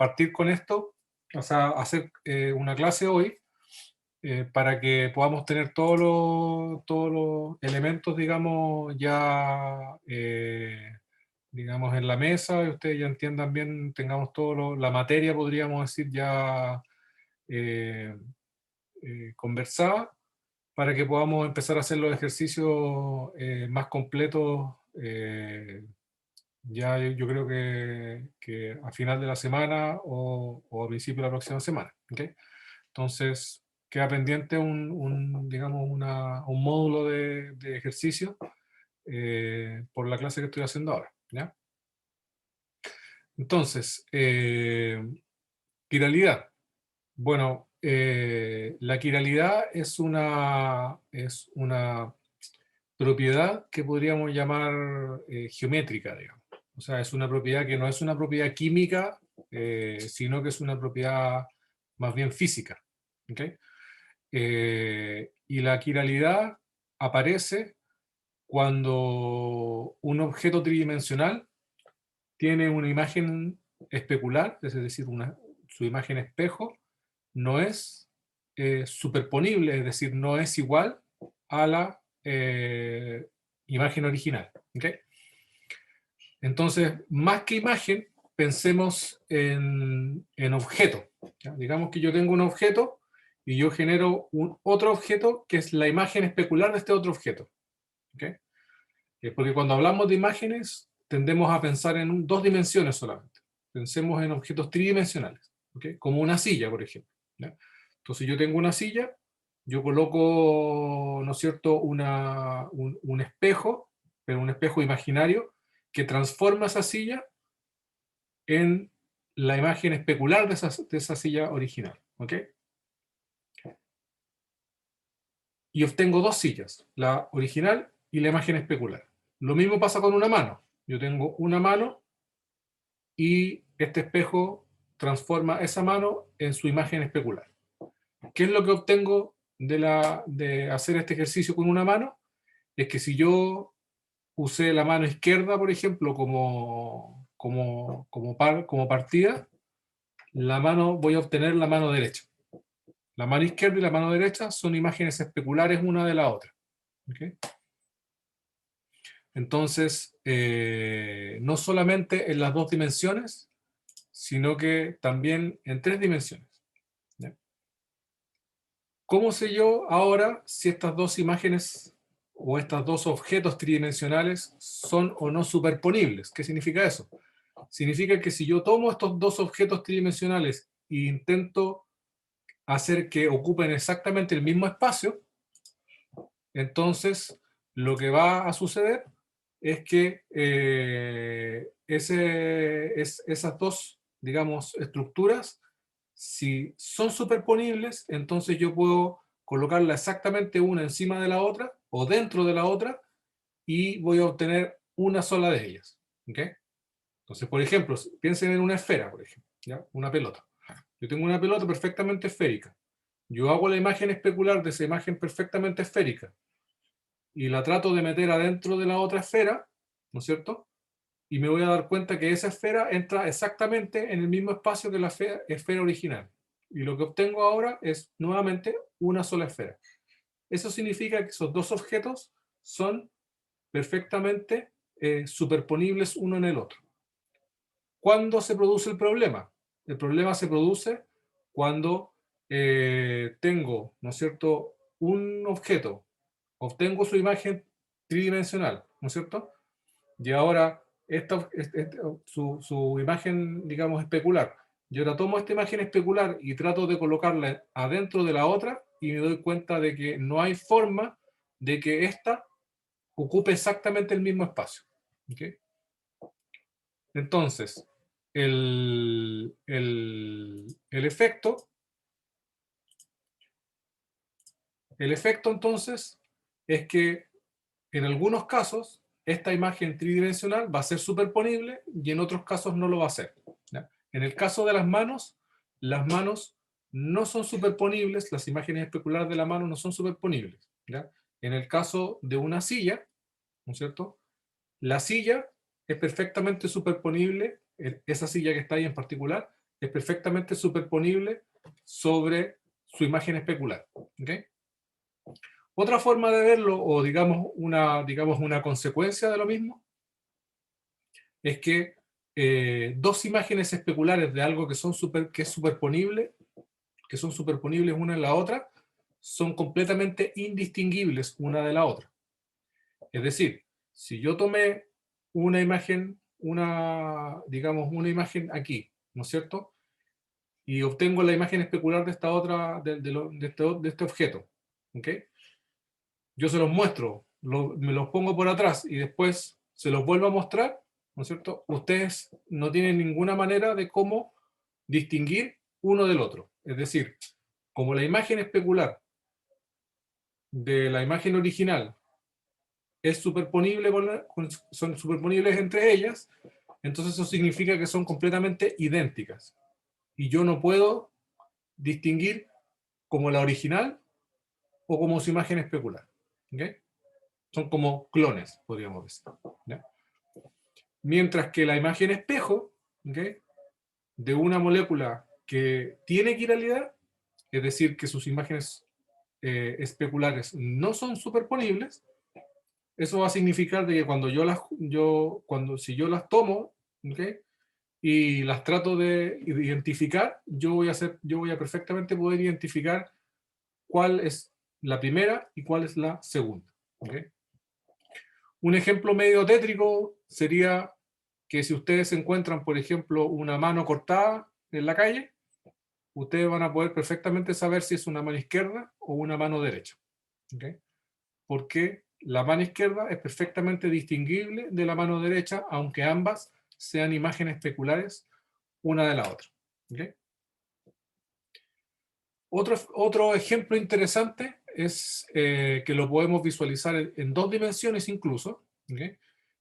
partir con esto, o sea, hacer una clase hoy para que podamos tener todos los elementos, digamos, ya, digamos, en la mesa, y ustedes ya entiendan bien, tengamos la materia, podríamos decir, ya eh, conversada, para que podamos empezar a hacer los ejercicios más completos. Ya yo creo que a final de la semana o a principio de la próxima semana. ¿Okay? Entonces, queda pendiente digamos, un módulo de ejercicio por la clase que estoy haciendo ahora. ¿Ya? Entonces, quiralidad. Bueno, la quiralidad es una propiedad que podríamos llamar geométrica, digamos. O sea, es una propiedad que no es una propiedad química, sino que es una propiedad más bien física. ¿Okay? Y la quiralidad aparece cuando un objeto tridimensional tiene una imagen especular, es decir, su imagen espejo, no es superponible, es decir, no es igual a la imagen original. ¿Okay? Entonces, más que imagen, pensemos en objeto. ¿Ya? Digamos que yo tengo un objeto y yo genero otro objeto que es la imagen especular de este otro objeto. ¿Okay? Porque cuando hablamos de imágenes, tendemos a pensar en dos dimensiones solamente. Pensemos en objetos tridimensionales, ¿okay? Como una silla, por ejemplo. ¿Ya? Entonces yo tengo una silla, yo coloco, ¿no es cierto?, un espejo, pero un espejo imaginario, que transforma esa silla en la imagen especular de esa silla original. ¿Okay? Y obtengo dos sillas, la original y la imagen especular. Lo mismo pasa con una mano. Yo tengo una mano y este espejo transforma esa mano en su imagen especular. ¿Qué es lo que obtengo de hacer este ejercicio con una mano? Es que si yo usé la mano izquierda, por ejemplo, como partida, voy a obtener la mano derecha. La mano izquierda y la mano derecha son imágenes especulares una de la otra. ¿Okay? Entonces, no solamente en las dos dimensiones, sino que también en tres dimensiones. ¿Ya? ¿Cómo sé yo ahora si estas dos imágenes o estos dos objetos tridimensionales son o no superponibles? ¿Qué significa eso? Significa que si yo tomo estos dos objetos tridimensionales e intento hacer que ocupen exactamente el mismo espacio, entonces lo que va a suceder es que esas dos, digamos, estructuras, si son superponibles, entonces yo puedo colocarla exactamente una encima de la otra o dentro de la otra y voy a obtener una sola de ellas. ¿Okay? Entonces, por ejemplo, piensen en una esfera, por ejemplo, ¿ya? Una pelota. Yo tengo una pelota perfectamente esférica. Yo hago la imagen especular de esa imagen perfectamente esférica y la trato de meter adentro de la otra esfera, ¿no es cierto? Y me voy a dar cuenta que esa esfera entra exactamente en el mismo espacio que la esfera original. Y lo que obtengo ahora es nuevamente una sola esfera. Eso significa que esos dos objetos son perfectamente superponibles uno en el otro. ¿Cuándo se produce el problema? El problema se produce cuando tengo, ¿no es cierto?, un objeto, obtengo su imagen tridimensional, ¿no es cierto? Y ahora su imagen, digamos, especular. Yo ahora tomo esta imagen especular y trato de colocarla adentro de la otra y me doy cuenta de que no hay forma de que esta ocupe exactamente el mismo espacio. ¿Okay? Entonces, el efecto entonces es que en algunos casos esta imagen tridimensional va a ser superponible y en otros casos no lo va a ser. ¿Ya? En el caso de las manos no son superponibles, las imágenes especulares de la mano no son superponibles. ¿Ya? En el caso de una silla, ¿no es cierto? La silla es perfectamente superponible, esa silla que está ahí en particular, es perfectamente superponible sobre su imagen especular. ¿Okay? Otra forma de verlo, o digamos una consecuencia de lo mismo, es que dos imágenes especulares de algo que es superponible, que son superponibles una en la otra, son completamente indistinguibles una de la otra. Es decir, si yo tomé una imagen, digamos, una imagen aquí, ¿no es cierto? Y obtengo la imagen especular de esta otra, de este objeto, ¿ok? Yo se los muestro, me los pongo por atrás y después se los vuelvo a mostrar, ¿no es cierto? Ustedes no tienen ninguna manera de cómo distinguir uno del otro. Es decir, como la imagen especular de la imagen original es superponible son superponibles entre ellas, entonces eso significa que son completamente idénticas. Y yo no puedo distinguir como la original o como su imagen especular. ¿Okay? Son como clones, podríamos decir. ¿Ya? Mientras que la imagen espejo, ¿okay? De una molécula que tiene quiralidad, es decir, que sus imágenes especulares no son superponibles, eso va a significar de que cuando si yo las tomo, ¿okay? Y las trato de identificar, yo voy a perfectamente poder identificar cuál es la primera y cuál es la segunda. ¿Okay? Un ejemplo medio tétrico sería que si ustedes encuentran, por ejemplo, una mano cortada en la calle, ustedes van a poder perfectamente saber si es una mano izquierda o una mano derecha. ¿Okay? Porque la mano izquierda es perfectamente distinguible de la mano derecha, aunque ambas sean imágenes especulares una de la otra. ¿Okay? Otro ejemplo interesante es que lo podemos visualizar en dos dimensiones incluso, ¿okay?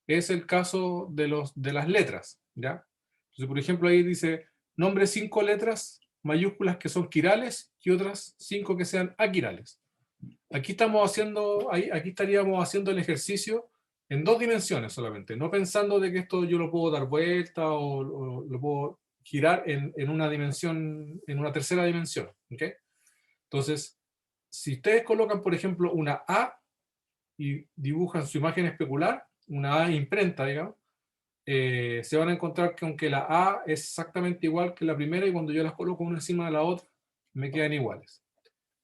Es el caso de las letras. ¿Ya? Entonces, por ejemplo, ahí dice, nombre 5 letras mayúsculas que son quirales y otras 5 que sean aquirales. Aquí estaríamos haciendo el ejercicio en dos dimensiones solamente, no pensando de que esto yo lo puedo dar vuelta o lo puedo girar en una dimensión, en una tercera dimensión. ¿Okay? Entonces, si ustedes colocan, por ejemplo, una A y dibujan su imagen especular, una A imprenta, digamos, se van a encontrar que aunque la A es exactamente igual que la primera y cuando yo las coloco una encima de la otra, me quedan iguales.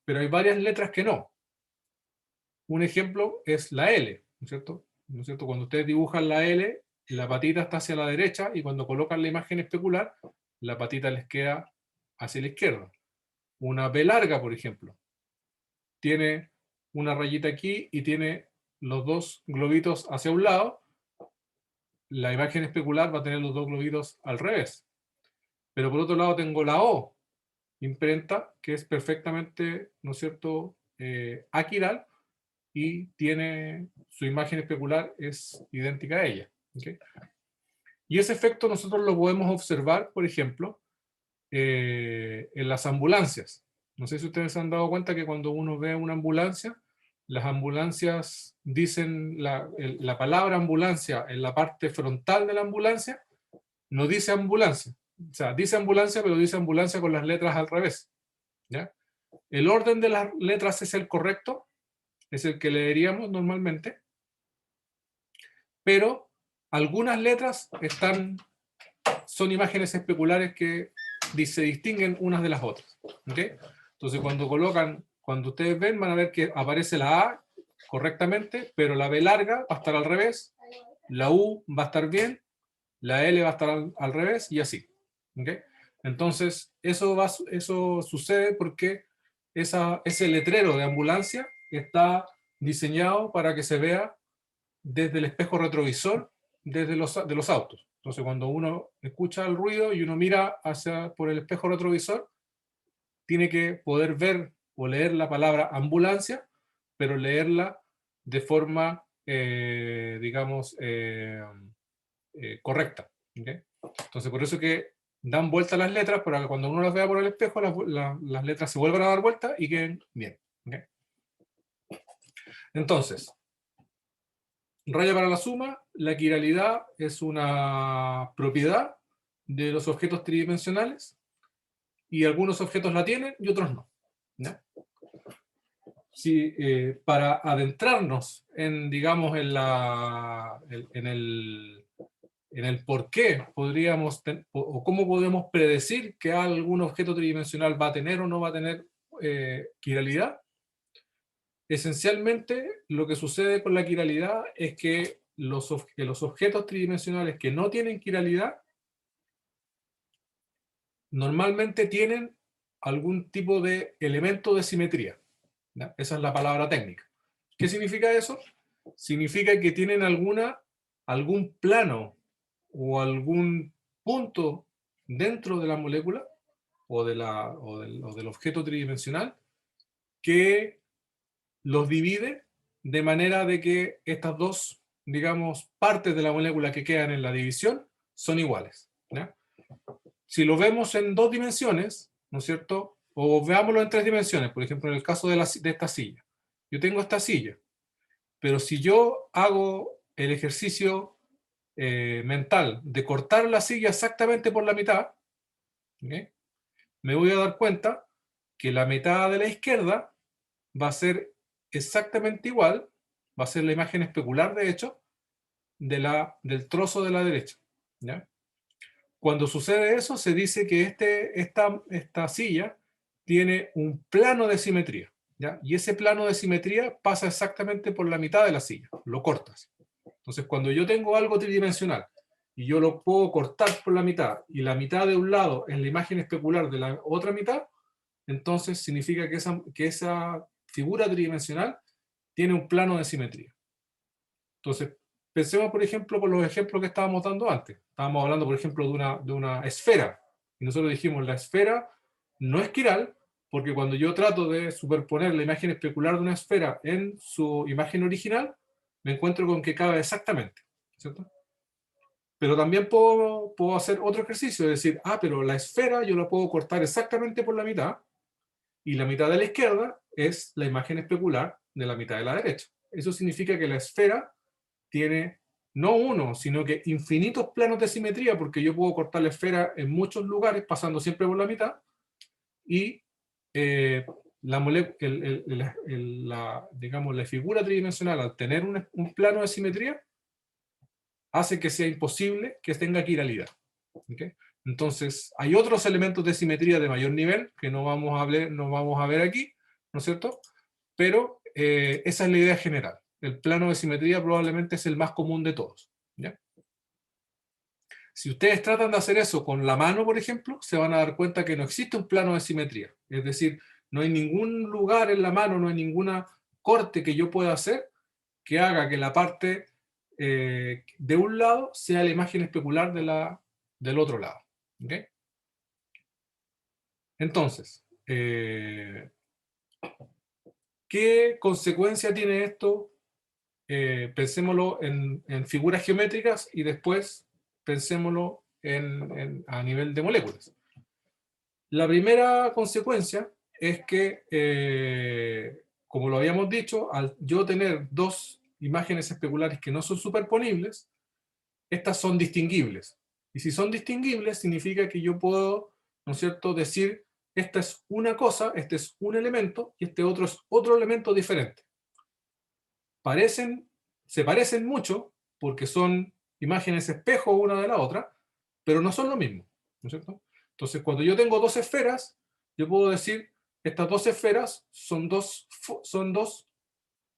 Pero hay varias letras que no. Un ejemplo es la L, ¿no es cierto? ¿No es cierto? Cuando ustedes dibujan la L, la patita está hacia la derecha y cuando colocan la imagen especular, la patita les queda hacia la izquierda. Una B larga, por ejemplo, tiene una rayita aquí y tiene los dos globitos hacia un lado. La imagen especular va a tener los dos globitos al revés. Pero por otro lado tengo la O imprenta, que es perfectamente, ¿no es cierto?, aquiral, y tiene su imagen especular es idéntica a ella. ¿Okay? Y ese efecto nosotros lo podemos observar, por ejemplo, en las ambulancias. No sé si ustedes se han dado cuenta que cuando uno ve una ambulancia, las ambulancias dicen la palabra ambulancia en la parte frontal de la ambulancia, no dice ambulancia. O sea, dice ambulancia, pero dice ambulancia con las letras al revés. ¿Ya? El orden de las letras es el correcto, es el que leeríamos normalmente, pero algunas letras son imágenes especulares que se distinguen unas de las otras. ¿Okay? Entonces, cuando ustedes ven, van a ver que aparece la A correctamente, pero la B larga va a estar al revés, la U va a estar bien, la L va a estar al revés y así. ¿Okay? Entonces, eso sucede porque ese letrero de ambulancia está diseñado para que se vea desde el espejo retrovisor de los autos. Entonces, cuando uno escucha el ruido y uno mira por el espejo retrovisor, tiene que poder ver o leer la palabra ambulancia, pero leerla de forma, digamos, correcta. ¿Okay? Entonces, por eso que dan vuelta las letras para que cuando uno las vea por el espejo, las letras se vuelvan a dar vuelta y queden bien. ¿Okay? Entonces, raya para la suma, la quiralidad es una propiedad de los objetos tridimensionales y algunos objetos la tienen y otros no. ¿Ya? Si, para adentrarnos en, digamos, en el por qué podríamos, o cómo podemos predecir que algún objeto tridimensional va a tener o no va a tener quiralidad, esencialmente lo que sucede con la quiralidad es que los objetos tridimensionales que no tienen quiralidad normalmente tienen algún tipo de elemento de simetría. ¿Ya? Esa es la palabra técnica. ¿Qué significa eso? Significa que tienen algún plano o algún punto dentro de la molécula o del objeto tridimensional que los divide de manera de que estas dos, digamos, partes de la molécula que quedan en la división son iguales. ¿Ya? Si lo vemos en dos dimensiones, ¿no es cierto? O veámoslo en tres dimensiones, por ejemplo, en el caso de esta silla. Yo tengo esta silla, pero si yo hago el ejercicio mental de cortar la silla exactamente por la mitad, ¿okay? Me voy a dar cuenta que la mitad de la izquierda va a ser exactamente igual, va a ser la imagen especular, de hecho, del trozo de la derecha. ¿Ya? Cuando sucede eso, se dice que esta silla tiene un plano de simetría. ¿Ya? Y ese plano de simetría pasa exactamente por la mitad de la silla, lo cortas. Entonces, cuando yo tengo algo tridimensional y yo lo puedo cortar por la mitad y la mitad de un lado es la imagen especular de la otra mitad, entonces significa que esa figura tridimensional tiene un plano de simetría. Entonces, pensemos, por ejemplo, por los ejemplos que estábamos dando antes. Estábamos hablando, por ejemplo, de una esfera. Y nosotros dijimos, la esfera no es quiral, porque cuando yo trato de superponer la imagen especular de una esfera en su imagen original, me encuentro con que cabe exactamente. ¿Cierto? Pero también puedo hacer otro ejercicio, es decir, pero la esfera yo la puedo cortar exactamente por la mitad, y la mitad de la izquierda es la imagen especular de la mitad de la derecha. Eso significa que la esfera tiene no uno, sino que infinitos planos de simetría, porque yo puedo cortar la esfera en muchos lugares, pasando siempre por la mitad, y digamos, la figura tridimensional, al tener un plano de simetría, hace que sea imposible que tenga quiralidad. ¿Okay? Entonces, hay otros elementos de simetría de mayor nivel que no vamos a ver aquí, ¿no es cierto? Pero esa es la idea general. El plano de simetría probablemente es el más común de todos. ¿Ya? Si ustedes tratan de hacer eso con la mano, por ejemplo, se van a dar cuenta que no existe un plano de simetría. Es decir, no hay ningún lugar en la mano, no hay ninguna corte que yo pueda hacer que haga que la parte de un lado sea la imagen especular del otro lado. ¿Okay? Entonces, ¿qué consecuencia tiene esto? Pensémoslo en figuras geométricas y después pensémoslo a nivel de moléculas. La primera consecuencia es que, como lo habíamos dicho, al yo tener dos imágenes especulares que no son superponibles, estas son distinguibles. Y si son distinguibles, significa que yo puedo, ¿no es cierto?, decir, esta es una cosa, este es un elemento, y este otro es otro elemento diferente. Se parecen mucho, porque son imágenes espejo una de la otra, pero no son lo mismo, ¿no es cierto? Entonces, cuando yo tengo dos esferas, yo puedo decir, estas dos esferas son dos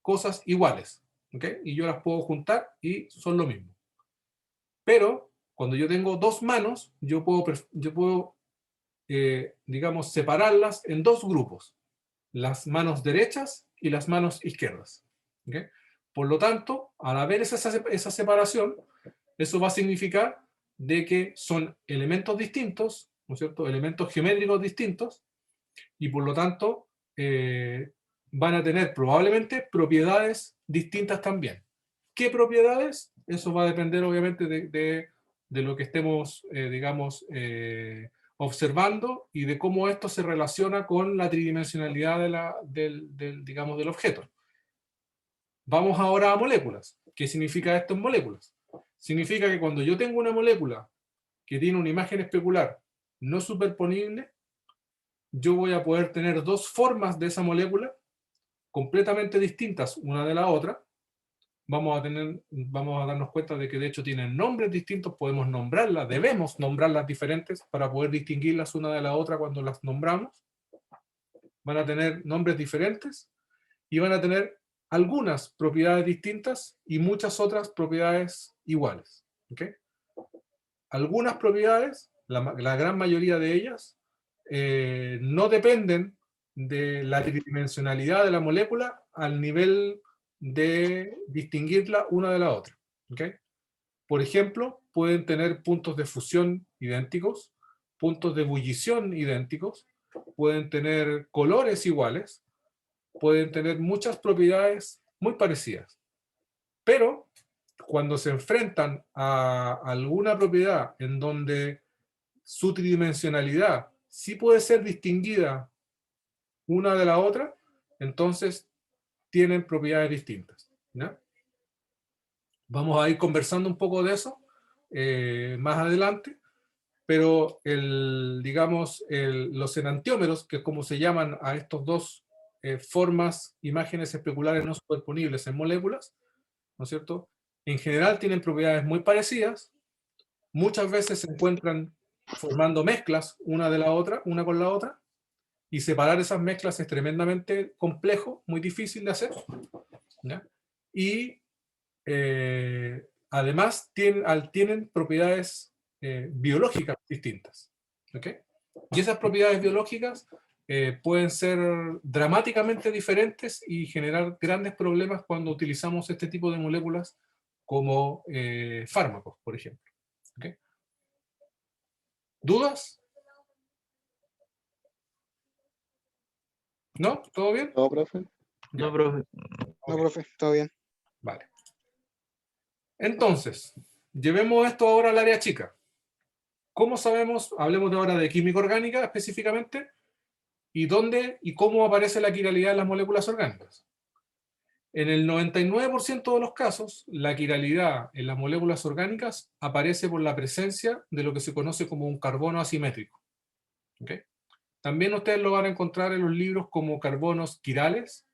cosas iguales, ¿ok? Y yo las puedo juntar y son lo mismo. Pero cuando yo tengo dos manos, yo puedo digamos, separarlas en dos grupos, las manos derechas y las manos izquierdas. ¿Okay? Por lo tanto, al haber esa separación, eso va a significar de que son elementos distintos, ¿no es cierto? Elementos geométricos distintos, y por lo tanto van a tener probablemente propiedades distintas también. ¿Qué propiedades? Eso va a depender obviamente de lo que estemos, digamos, observando y de cómo esto se relaciona con la tridimensionalidad digamos, del objeto. Vamos ahora a moléculas. ¿Qué significa esto en moléculas? Significa que cuando yo tengo una molécula que tiene una imagen especular no superponible, yo voy a poder tener dos formas de esa molécula completamente distintas una de la otra. Vamos a darnos cuenta de que de hecho tienen nombres distintos, podemos nombrarlas, debemos nombrarlas diferentes para poder distinguirlas una de la otra cuando las nombramos. Van a tener nombres diferentes y van a tener algunas propiedades distintas y muchas otras propiedades iguales. ¿Okay? Algunas propiedades, la gran mayoría de ellas, no dependen de la tridimensionalidad de la molécula al nivel de distinguirla una de la otra. ¿Okay? Por ejemplo, pueden tener puntos de fusión idénticos, puntos de ebullición idénticos, pueden tener colores iguales, pueden tener muchas propiedades muy parecidas. Pero cuando se enfrentan a alguna propiedad en donde su tridimensionalidad sí puede ser distinguida una de la otra, entonces tienen propiedades distintas. ¿Ya? Vamos a ir conversando un poco de eso más adelante, pero digamos, los enantiómeros, que es como se llaman a estos dos formas, imágenes especulares no superponibles en moléculas, ¿no es cierto? En general tienen propiedades muy parecidas, muchas veces se encuentran formando mezclas una de la otra, una con la otra, y separar esas mezclas es tremendamente complejo, muy difícil de hacer, ¿ya? Y además tienen propiedades biológicas distintas. ¿Okay? Y esas propiedades biológicas pueden ser dramáticamente diferentes y generar grandes problemas cuando utilizamos este tipo de moléculas como fármacos, por ejemplo. ¿Okay? ¿Dudas? ¿No? ¿Todo bien? ¿Todo, profe? Ya. No, profe. No, Ok. profe, todo bien. Vale. Entonces, llevemos esto ahora al área chica. ¿Cómo sabemos? Hablemos de ahora de química orgánica específicamente, y dónde y cómo aparece la quiralidad en las moléculas orgánicas. En el 99% de los casos, la quiralidad en las moléculas orgánicas aparece por la presencia de lo que se conoce como un carbono asimétrico. ¿Okay? También ustedes lo van a encontrar en los libros como carbonos quirales,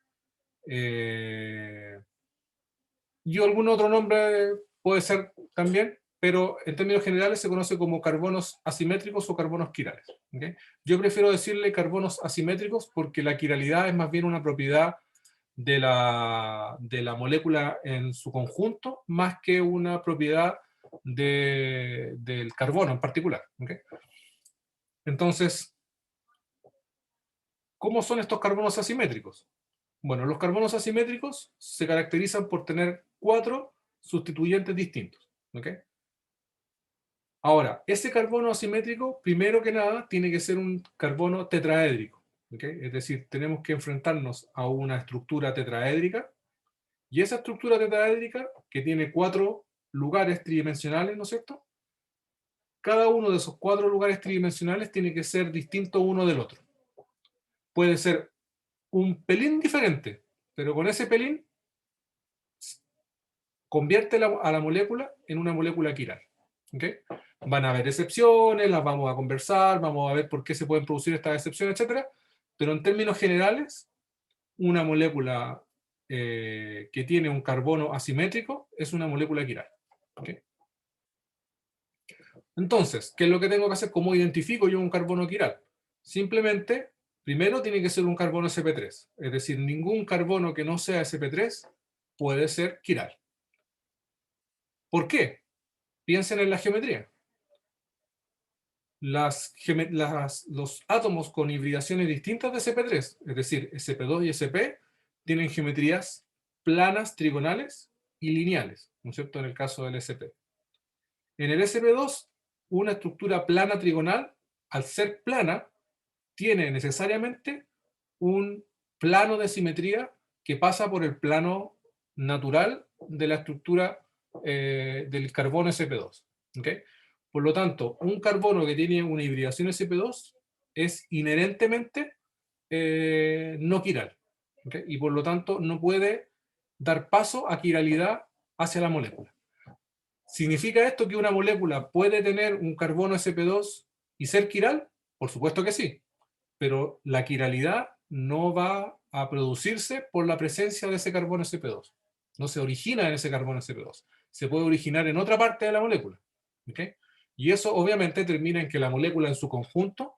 y algún otro nombre puede ser también, pero en términos generales se conoce como carbonos asimétricos o carbonos quirales. ¿Okay? Yo prefiero decirle carbonos asimétricos porque la quiralidad es más bien una propiedad de la molécula en su conjunto, más que una propiedad del carbono en particular. ¿Okay? Entonces, ¿cómo son estos carbonos asimétricos? Bueno, los carbonos asimétricos se caracterizan por tener 4 sustituyentes distintos. ¿Okay? Ahora, ese carbono asimétrico, primero que nada, tiene que ser un carbono tetraédrico. ¿Okay? Es decir, tenemos que enfrentarnos a una estructura tetraédrica, y esa estructura tetraédrica, que tiene 4 lugares tridimensionales, ¿no es cierto? Cada uno de esos 4 lugares tridimensionales tiene que ser distinto uno del otro. Puede ser un pelín diferente, pero con ese pelín convierte a la molécula en una molécula quiral. ¿Okay? Van a haber excepciones, las vamos a conversar, vamos a ver por qué se pueden producir estas excepciones, etc. Pero en términos generales, una molécula que tiene un carbono asimétrico es una molécula quiral. ¿Okay? Entonces, ¿qué es lo que tengo que hacer? ¿Cómo identifico yo un carbono quiral? Simplemente, primero tiene que ser un carbono sp3. Es decir, ningún carbono que no sea sp3 puede ser quiral. ¿Por qué? Piensen en la geometría. Los átomos con hibridaciones distintas de sp3, es decir, sp2 y sp, tienen geometrías planas, trigonales y lineales, ¿no es cierto? En el caso del sp. En el sp2, una estructura plana trigonal, al ser plana, tiene necesariamente un plano de simetría que pasa por el plano natural de la estructura del carbono sp2. ¿Okay? Por lo tanto, un carbono que tiene una hibridación sp2 es inherentemente no quiral. ¿Okay? Y por lo tanto no puede dar paso a quiralidad hacia la molécula. ¿Significa esto que una molécula puede tener un carbono sp2 y ser quiral? Por supuesto que sí. pero la quiralidad no va a producirse por la presencia de ese carbono sp2. No se origina en ese carbono sp2. Se puede originar en otra parte de la molécula. ¿Okay? Y eso obviamente termina en que la molécula en su conjunto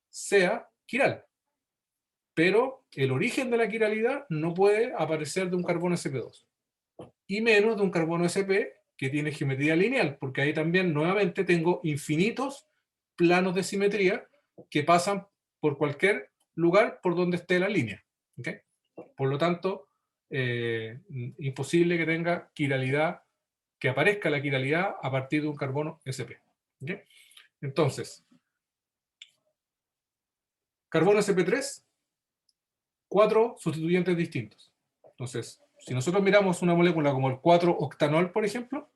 sea quiral. Pero el origen de la quiralidad no puede aparecer de un carbono sp2. Y menos de un carbono sp que tiene geometría lineal, porque ahí también nuevamente tengo infinitos planos de simetría que pasan por cualquier lugar por donde esté la línea. ¿Okay? Por lo tanto, imposible que tenga quiralidad, que aparezca la quiralidad a partir de un carbono sp. ¿Okay? Entonces, carbono sp3, 4 sustituyentes distintos. Entonces, si nosotros miramos una molécula como el 4-octanol, por ejemplo,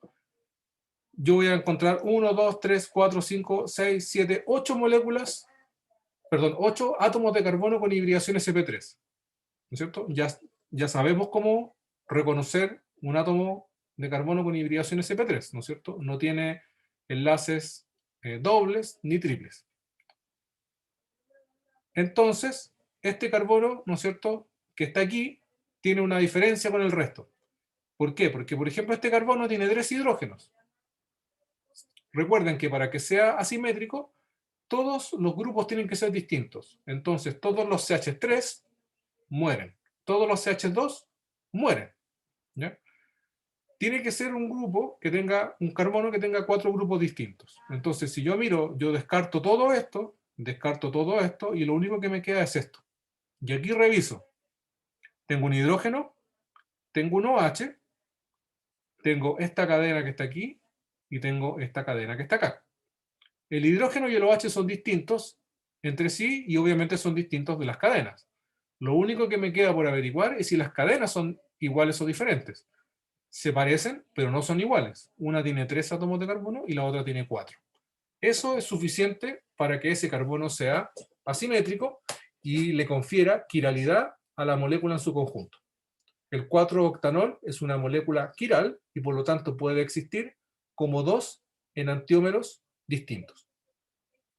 yo voy a encontrar 1, 2, 3, 4, 5, 6, 7, 8 moléculas, perdón, 8 átomos de carbono con hibridación sp3. ¿No es cierto? Ya sabemos cómo reconocer un átomo de carbono con hibridación sp3, ¿no es cierto? No tiene enlaces dobles ni triples. Entonces, este carbono, ¿no es cierto?, que está aquí, tiene una diferencia con el resto. ¿Por qué? Porque, por ejemplo, este carbono tiene 3 hidrógenos. Recuerden que para que sea asimétrico, todos los grupos tienen que ser distintos. Entonces, todos los CH3 mueren. Todos los CH2 mueren. ¿Ya? Tiene que ser un grupo que tenga, un carbono que tenga 4 grupos distintos. Entonces, si yo miro, yo descarto todo esto, y lo único que me queda es esto. Y aquí reviso. Tengo un hidrógeno, tengo un OH, tengo esta cadena que está aquí, y tengo esta cadena que está acá. El hidrógeno y el OH son distintos entre sí, y obviamente son distintos de las cadenas. Lo único que me queda por averiguar es si las cadenas son iguales o diferentes. Se parecen, pero no son iguales. Una tiene 3 átomos de carbono y la otra tiene 4. Eso es suficiente para que ese carbono sea asimétrico y le confiera quiralidad a la molécula en su conjunto. El 4-octanol es una molécula quiral y por lo tanto puede existir como 2 enantiómeros distintos.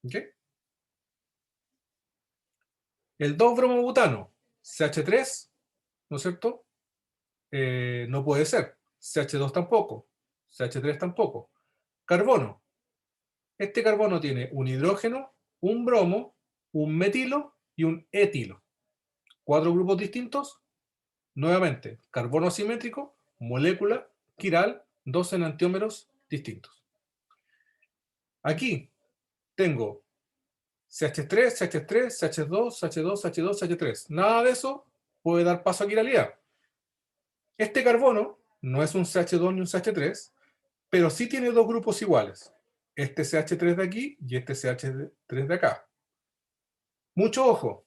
¿Okay? El 2-bromobutano, CH3, ¿no es cierto? No puede ser. CH2 tampoco. CH3 tampoco. Carbono. Este carbono tiene un hidrógeno, un bromo, un metilo y un etilo. 4 grupos distintos. Nuevamente, carbono asimétrico, molécula quiral, 2 enantiómeros distintos. Aquí tengo CH3, CH3, CH2, CH2, CH2, CH3. Nada de eso puede dar paso a quiralidad. Este carbono no es un CH2 ni un CH3, pero sí tiene 2 grupos iguales. Este CH3 de aquí y este CH3 de acá. Mucho ojo,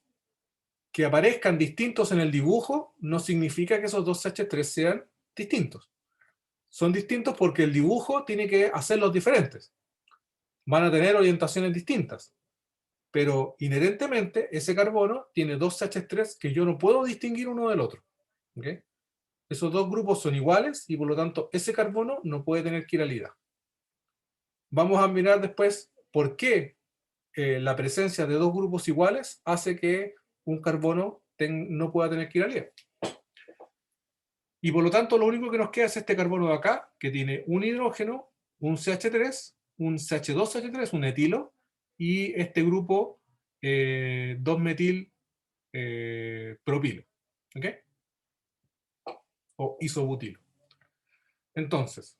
que aparezcan distintos en el dibujo no significa que esos 2 CH3 sean distintos. Son distintos porque el dibujo tiene que hacerlos diferentes. Van a tener orientaciones distintas. Pero inherentemente ese carbono tiene 2 CH3 que yo no puedo distinguir uno del otro. ¿Okay? Esos 2 grupos son iguales y por lo tanto ese carbono no puede tener quiralidad. Vamos a mirar después por qué la presencia de 2 grupos iguales hace que un carbono no pueda tener quiralidad. Y por lo tanto lo único que nos queda es este carbono de acá, que tiene un hidrógeno, un CH3, un CH2CH3, un etilo, y este grupo 2-metil propilo. ¿Ok? O isobutilo. Entonces,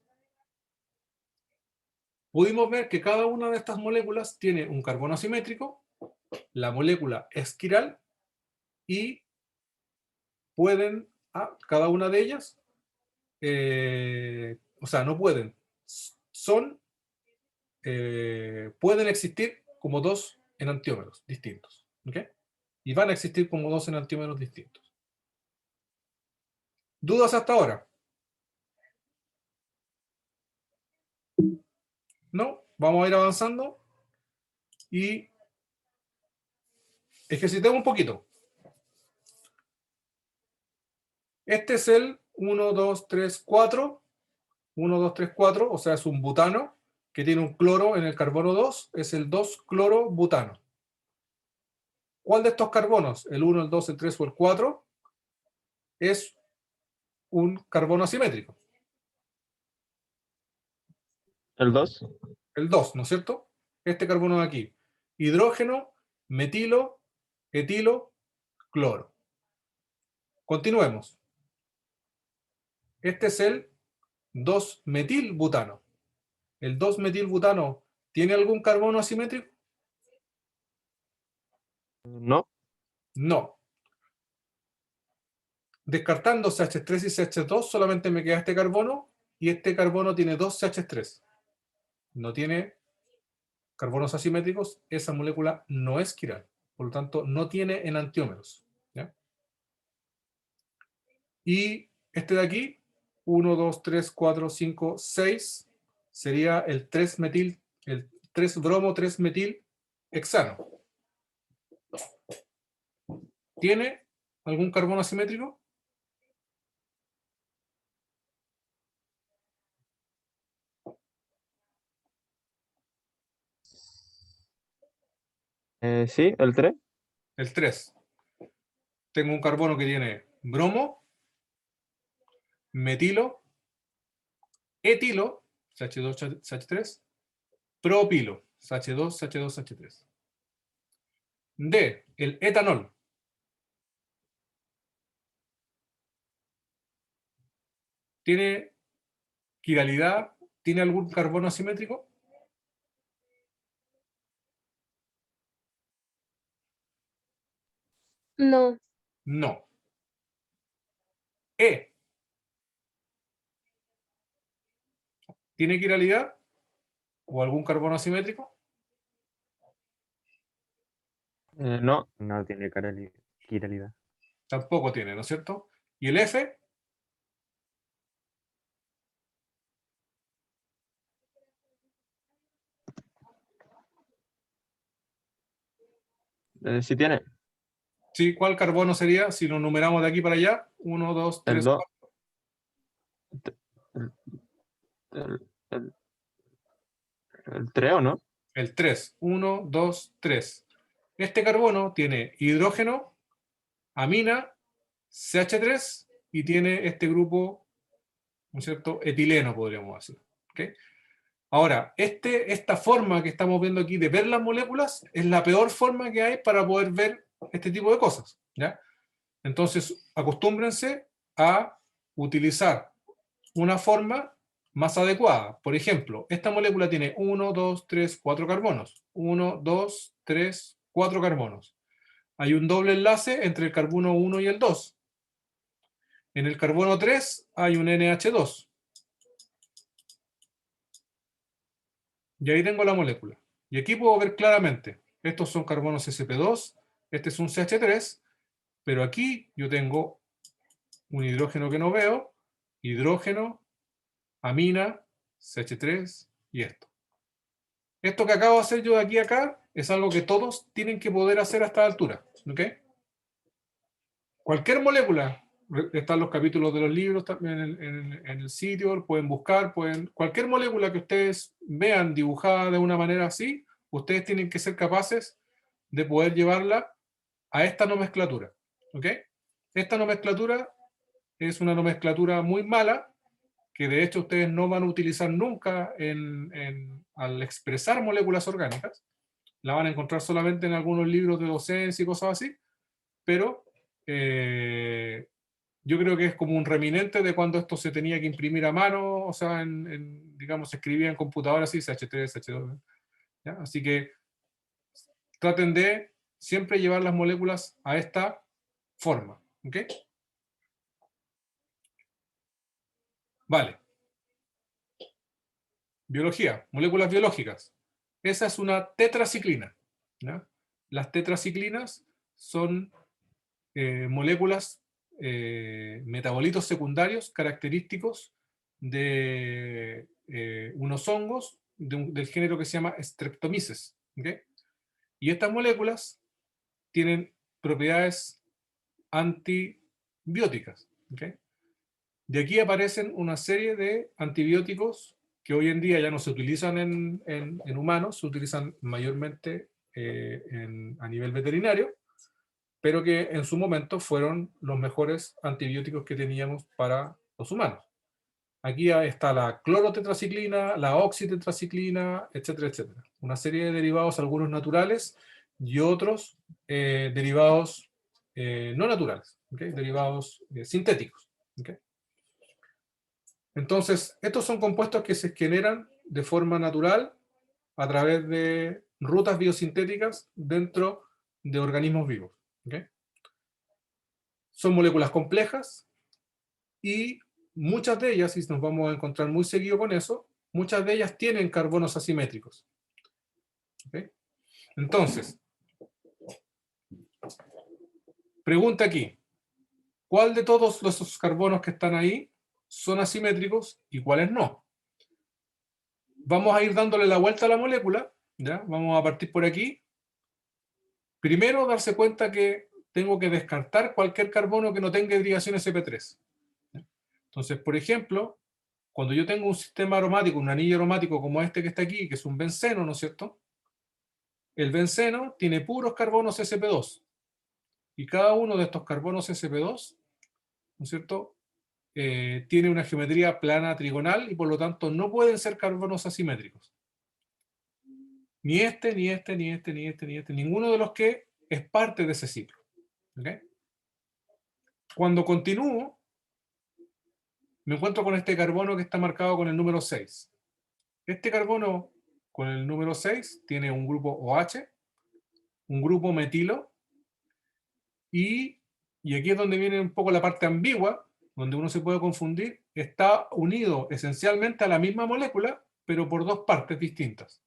pudimos ver que cada una de estas moléculas tiene un carbono asimétrico, la molécula es quiral, y pueden, cada una de ellas, o sea, no pueden, pueden existir como 2 enantiómeros distintos. ¿Ok? Y van a existir como 2 enantiómeros distintos. ¿Dudas hasta ahora? ¿No? Vamos a ir avanzando y ejercitemos un poquito. Este es el 1, 2, 3, 4. 1, 2, 3, 4, o sea, es un butano que tiene un cloro en el carbono 2, es el 2-cloro-butano. ¿Cuál de estos carbonos, el 1, el 2, el 3 o el 4, es un carbono asimétrico? El 2. El 2, ¿no es cierto? Este carbono de aquí. Hidrógeno, metilo, etilo, cloro. Continuemos. Este es el 2-metilbutano. ¿El 2-metilbutano tiene algún carbono asimétrico? No. No. Descartando CH3 y CH2, solamente me queda este carbono, y este carbono tiene 2 CH3. No tiene carbonos asimétricos, esa molécula no es quiral. Por lo tanto, no tiene enantiómeros. ¿Ya? Y este de aquí, 1, 2, 3, 4, 5, 6, sería el 3-metil, el 3-bromo-3-metil hexano. ¿Tiene algún carbono asimétrico? Sí, el 3. El 3. Tengo un carbono que tiene bromo, metilo, etilo, CH2, CH3, propilo, CH2, CH2, CH3. D, el etanol. ¿Tiene quiralidad? ¿Tiene algún carbono asimétrico? No, No. E, ¿tiene quiralidad o algún carbono asimétrico? No, no tiene quiralidad. Tampoco tiene, ¿no es cierto? ¿Y el F? Sí tiene. Sí, ¿cuál carbono sería si lo numeramos de aquí para allá? 1, 2, El 3, 2. 4. El 3, ¿o no? El 3. 1, 2, 3. Este carbono tiene hidrógeno, amina, CH3 y tiene este grupo, ¿no es cierto?, etileno, podríamos decir. ¿Okay? Ahora, esta forma que estamos viendo aquí de ver las moléculas es la peor forma que hay para poder ver este tipo de cosas. ¿Ya? Entonces, acostúmbrense a utilizar una forma más adecuada. Por ejemplo, esta molécula tiene 1, 2, 3, 4 carbonos. 1, 2, 3, 4 carbonos. Hay un doble enlace entre el carbono 1 y el 2. En el carbono 3 hay un NH2. Y ahí tengo la molécula. Y aquí puedo ver claramente, estos son carbonos sp2, este es un CH3, pero aquí yo tengo un hidrógeno que no veo, hidrógeno, amina, CH3 y esto. Esto que acabo de hacer yo de aquí a acá es algo que todos tienen que poder hacer a esta altura. ¿Ok? Cualquier molécula, están los capítulos de los libros también en el sitio, pueden buscar, cualquier molécula que ustedes vean dibujada de una manera así, ustedes tienen que ser capaces de poder llevarla a esta nomenclatura. ¿Ok? Esta nomenclatura es una nomenclatura muy mala, que de hecho ustedes no van a utilizar nunca al expresar moléculas orgánicas. La van a encontrar solamente en algunos libros de docencia y cosas así, pero yo creo que es como un reminente de cuando esto se tenía que imprimir a mano, o sea, digamos, se escribía en computadora así, CH3, CH2. ¿Ya? Así que traten de siempre llevar las moléculas a esta forma. ¿Ok? Vale. Biología, moléculas biológicas. Esa es una tetraciclina. ¿Ya? Las tetraciclinas son moléculas, metabolitos secundarios característicos de unos hongos del género que se llama Streptomyces. ¿Okay? Y estas moléculas tienen propiedades antibióticas. ¿Okay? De aquí aparecen una serie de antibióticos que hoy en día ya no se utilizan en humanos, se utilizan mayormente a nivel veterinario, pero que en su momento fueron los mejores antibióticos que teníamos para los humanos. Aquí está la clorotetraciclina, la oxitetraciclina, etcétera, etcétera. Una serie de derivados, algunos naturales y otros derivados no naturales, ¿okay? Derivados sintéticos. ¿Okay? Entonces, estos son compuestos que se generan de forma natural a través de rutas biosintéticas dentro de organismos vivos. ¿Okay? Son moléculas complejas y muchas de ellas, y nos vamos a encontrar muy seguido con eso, muchas de ellas tienen carbonos asimétricos. ¿Okay? Entonces, pregunta aquí, ¿cuál de todos esos carbonos que están ahí son asimétricos y cuáles no? Vamos a ir dándole la vuelta a la molécula, ¿ya? Vamos a partir por aquí. Primero, darse cuenta que tengo que descartar cualquier carbono que no tenga hibridación sp3. Entonces, por ejemplo, cuando yo tengo un sistema aromático, un anillo aromático como este que está aquí, que es un benceno, ¿no es cierto? El benceno tiene puros carbonos sp2. Y cada uno de estos carbonos sp2, ¿no es cierto?, tiene una geometría plana trigonal y por lo tanto no pueden ser carbonos asimétricos. Ni este, ni este, ni este, ni este, ni este, ninguno de los que es parte de ese ciclo. ¿Okay? Cuando continúo, me encuentro con este carbono que está marcado con el número 6. Este carbono con el número 6 tiene un grupo OH, un grupo metilo, y aquí es donde viene un poco la parte ambigua, donde uno se puede confundir, está unido esencialmente a la misma molécula, pero por dos partes distintas.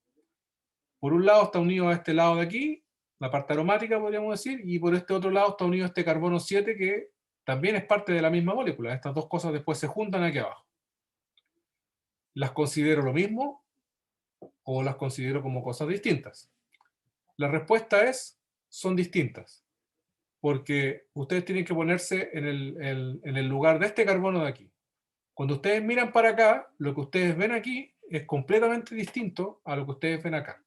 Por un lado está unido a este lado de aquí, la parte aromática podríamos decir, y por este otro lado está unido este carbono 7 que también es parte de la misma molécula. Estas dos cosas después se juntan aquí abajo. ¿Las considero lo mismo o las considero como cosas distintas? La respuesta es, son distintas. Porque ustedes tienen que ponerse en el lugar de este carbono de aquí. Cuando ustedes miran para acá, lo que ustedes ven aquí es completamente distinto a lo que ustedes ven acá.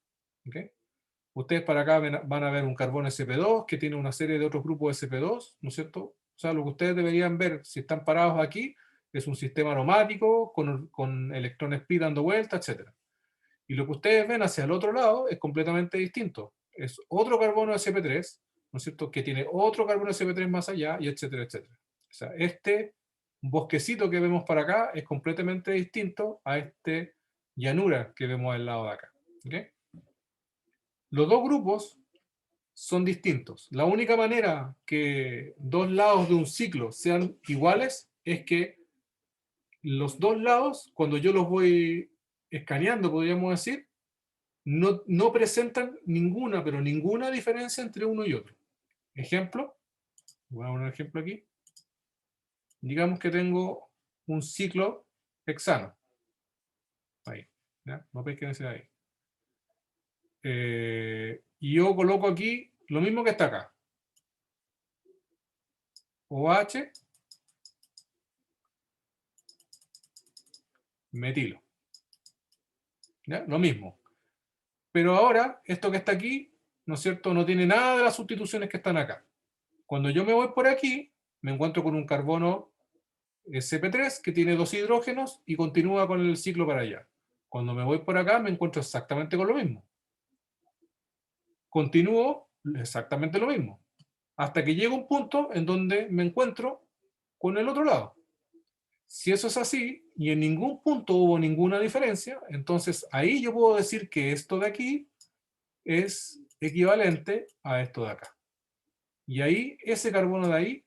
¿Okay? Ustedes para acá van a ver un carbono sp2 que tiene una serie de otros grupos sp2, ¿no es cierto? O sea, lo que ustedes deberían ver si están parados aquí es un sistema aromático con electrones pi dando vuelta, etc. Y lo que ustedes ven hacia el otro lado es completamente distinto. Es otro carbono sp3, ¿no es cierto?, que tiene otro carbono sp3 más allá, y etcétera, etcétera. O sea, este bosquecito que vemos para acá es completamente distinto a este llanura que vemos al lado de acá. ¿Okay? Los dos grupos son distintos. La única manera que dos lados de un ciclo sean iguales es que los dos lados, cuando yo los voy escaneando, podríamos decir, no presentan ninguna, pero ninguna diferencia entre uno y otro. Ejemplo, voy a poner un ejemplo aquí. Digamos que tengo un ciclo hexano. Ahí, ¿ya? No pesquen ese de ahí. Y yo coloco aquí lo mismo que está acá. OH, metilo. ¿Ya? Lo mismo. Pero ahora, esto que está aquí, ¿no es cierto?, no tiene nada de las sustituciones que están acá. Cuando yo me voy por aquí, me encuentro con un carbono sp3 que tiene dos hidrógenos y continúa con el ciclo para allá. Cuando me voy por acá, me encuentro exactamente con lo mismo. Continúo exactamente lo mismo. Hasta que llega un punto en donde me encuentro con el otro lado. Si eso es así, y en ningún punto hubo ninguna diferencia, entonces ahí yo puedo decir que esto de aquí es equivalente a esto de acá. Y ahí, ese carbono de ahí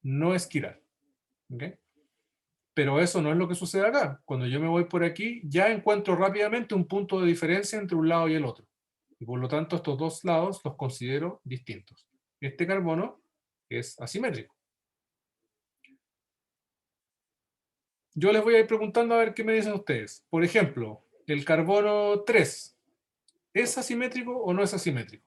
no es quiral. ¿Okay? Pero eso no es lo que sucede acá. Cuando yo me voy por aquí, ya encuentro rápidamente un punto de diferencia entre un lado y el otro. Y por lo tanto, estos dos lados los considero distintos. Este carbono es asimétrico. Yo les voy a ir preguntando a ver qué me dicen ustedes. Por ejemplo, el carbono 3, ¿es asimétrico o no es asimétrico?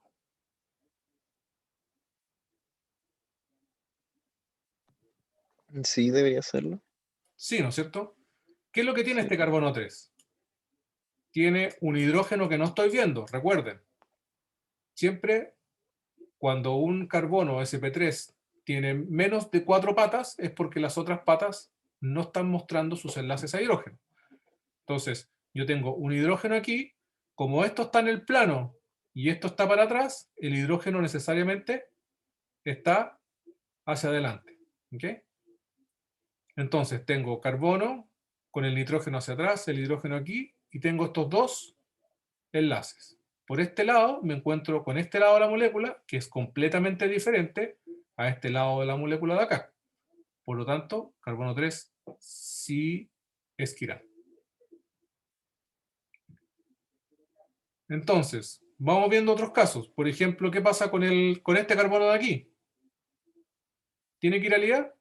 Sí, debería serlo. Sí, ¿no es cierto? ¿Qué es lo que tiene Sí. este carbono 3? Tiene un hidrógeno que no estoy viendo, recuerden. Siempre, cuando un carbono sp3 tiene menos de 4 patas, es porque las otras patas no están mostrando sus enlaces a hidrógeno. Entonces, yo tengo un hidrógeno aquí, como esto está en el plano y esto está para atrás, el hidrógeno necesariamente está hacia adelante. ¿Okay? Entonces, tengo carbono con el nitrógeno hacia atrás, el hidrógeno aquí, y tengo estos dos enlaces. Por este lado, me encuentro con este lado de la molécula, que es completamente diferente a este lado de la molécula de acá. Por lo tanto, carbono 3 sí es quiral. Entonces, vamos viendo otros casos. Por ejemplo, ¿qué pasa con este carbono de aquí? ¿Tiene quiralidad?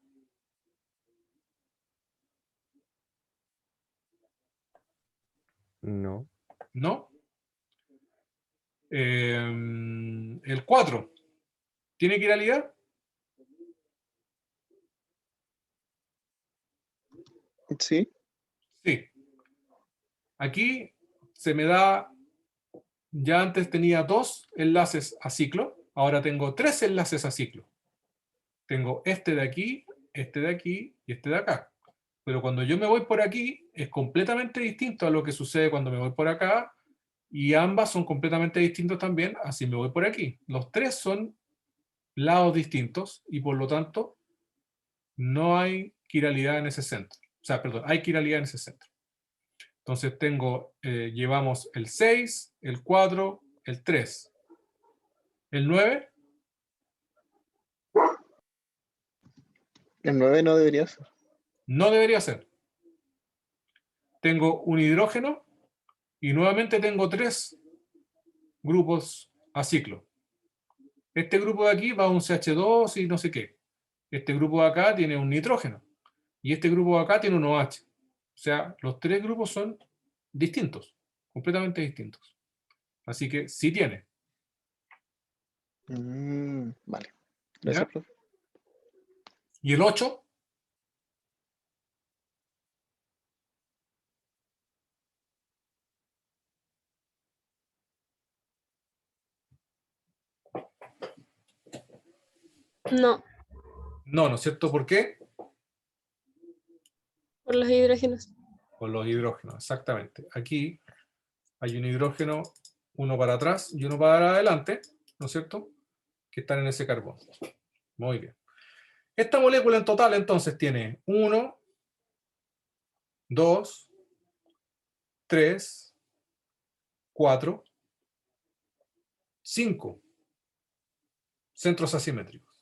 No. No. El 4. ¿Tiene quiralidad? Sí. Sí. Aquí se me da, ya antes tenía 2 enlaces a ciclo, ahora tengo 3 enlaces a ciclo. Tengo este de aquí y este de acá. Pero cuando yo me voy por aquí, es completamente distinto a lo que sucede cuando me voy por acá, y ambas son completamente distintos también a si me voy por aquí. Los 3 son lados distintos, y por lo tanto, no hay quiralidad en ese centro. O sea, perdón, hay quiralidad en ese centro. Entonces llevamos el 6, el 4, el 3. El 9, El 9 no debería ser. no debería ser. Tengo un hidrógeno y nuevamente tengo 3 grupos a ciclo. Este grupo de aquí va a un CH2 y no sé qué. Este grupo de acá tiene un nitrógeno. Y este grupo de acá tiene un OH. O sea, los 3 grupos son distintos, completamente distintos. Así que sí tiene. Vale. ¿Ya? Gracias, profe. ¿Y el 8? No, No, ¿no es cierto? ¿Por qué? por los hidrógenos. Por los hidrógenos, exactamente. Aquí hay un hidrógeno, uno para atrás y uno para adelante, ¿no es cierto? Que están en ese carbono. Muy bien. Esta molécula en total entonces tiene 1, 2, 3, 4, 5 centros asimétricos.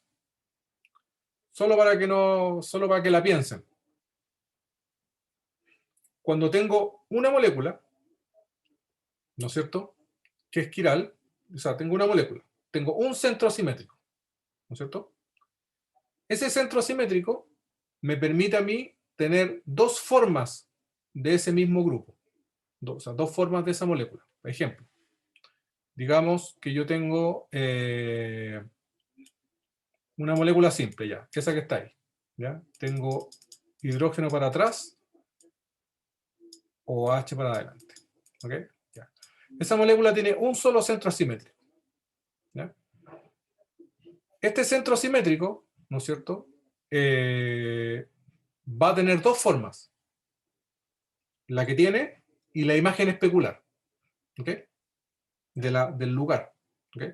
Solo para que la piensen. Cuando tengo una molécula, ¿no es cierto?, que es quiral, o sea, tengo una molécula, tengo un centro asimétrico, ¿no es cierto? Ese centro asimétrico me permite a mí tener 2 formas de ese mismo grupo, o sea, 2 formas de esa molécula. Por ejemplo, digamos que yo tengo una molécula simple ya, esa que está ahí. ¿Ya? Tengo hidrógeno para atrás, o OH para adelante. ¿Ok? Ya. Esa molécula tiene un solo centro asimétrico. ¿Ya? Este centro asimétrico, ¿no es cierto?, va a tener 2 formas. La que tiene y la imagen especular. ¿Ok? Del lugar. ¿Ok?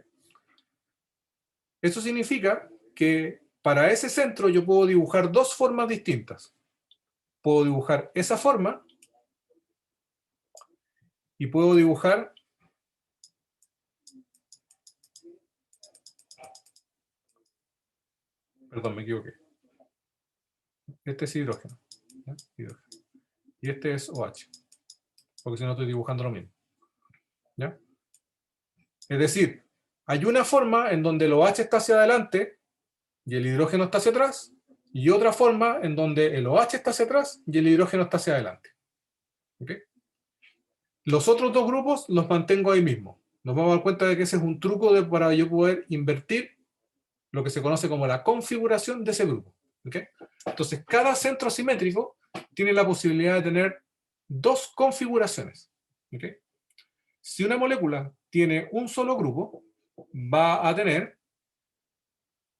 Eso significa que para ese centro yo puedo dibujar 2 formas distintas. Puedo dibujar esa forma y puedo dibujar perdón, me equivoqué. Este es hidrógeno. ¿Ya? Hidrógeno. Y este es OH. Porque si no estoy dibujando lo mismo. ¿Ya? Es decir, hay una forma en donde el OH está hacia adelante y el hidrógeno está hacia atrás, y otra forma en donde el OH está hacia atrás y el hidrógeno está hacia adelante. ¿Okay? Los otros 2 grupos los mantengo ahí mismo. Nos vamos a dar cuenta de que ese es un truco para yo poder invertir lo que se conoce como la configuración de ese grupo. ¿Okay? Entonces, cada centro asimétrico tiene la posibilidad de tener 2 configuraciones. ¿Okay? Si una molécula tiene un solo grupo, va a tener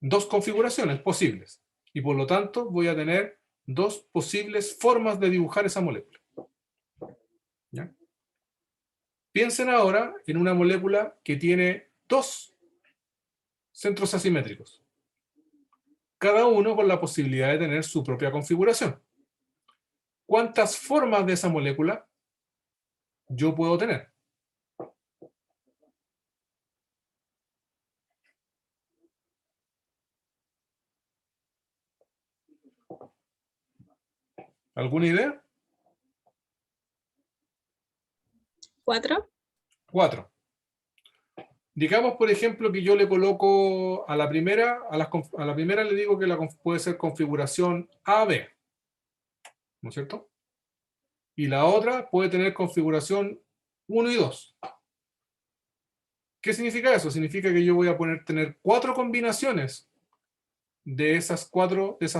dos configuraciones posibles. Y por lo tanto voy a tener dos posibles formas de dibujar esa molécula. ¿Ya? Piensen ahora en una molécula que tiene dos centros asimétricos, cada uno con la posibilidad de tener su propia configuración. ¿Cuántas formas de esa molécula yo puedo tener? ¿Alguna idea? 4. 4. Digamos, por ejemplo, que yo le coloco a la primera, a la primera le digo que puede ser configuración AB, ¿no es cierto? Y la otra puede tener configuración 1 y 2. ¿Qué significa eso? Significa que yo voy a tener 4 combinaciones de esas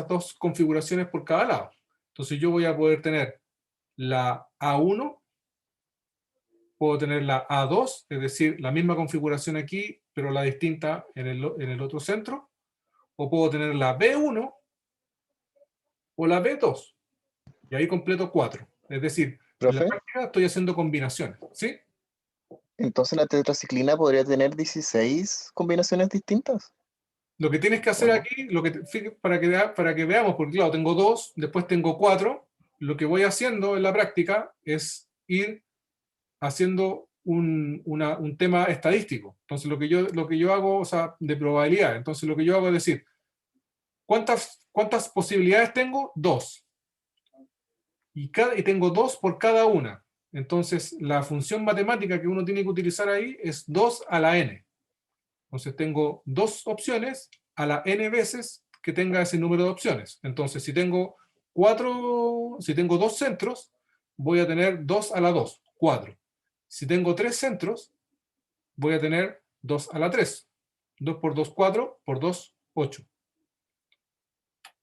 dos configuraciones por cada lado. Entonces yo voy a poder tener la A1, puedo tener la A2, es decir, la misma configuración aquí, pero la distinta en el otro centro, o puedo tener la B1 o la B2, y ahí completo 4. Es decir, en la Profe, práctica estoy haciendo combinaciones, ¿sí? entonces la tetraciclina podría tener 16 combinaciones distintas. Lo que tienes que hacer aquí, para que veamos, porque claro, tengo 2, después tengo 4, lo que voy haciendo en la práctica es ir haciendo un tema estadístico. Entonces lo que yo hago, o sea, de probabilidad. Entonces lo que yo hago es decir, ¿cuántas posibilidades tengo? 2. Y tengo 2 por cada una. Entonces la función matemática que uno tiene que utilizar ahí es 2 a la n. Entonces tengo 2 opciones a la n veces que tenga ese número de opciones. Entonces si tengo 2 centros, voy a tener 2 a la 2, 4. Si tengo 3 centros, voy a tener 2 a la 3. 2 por 2, 4, por 2, 8.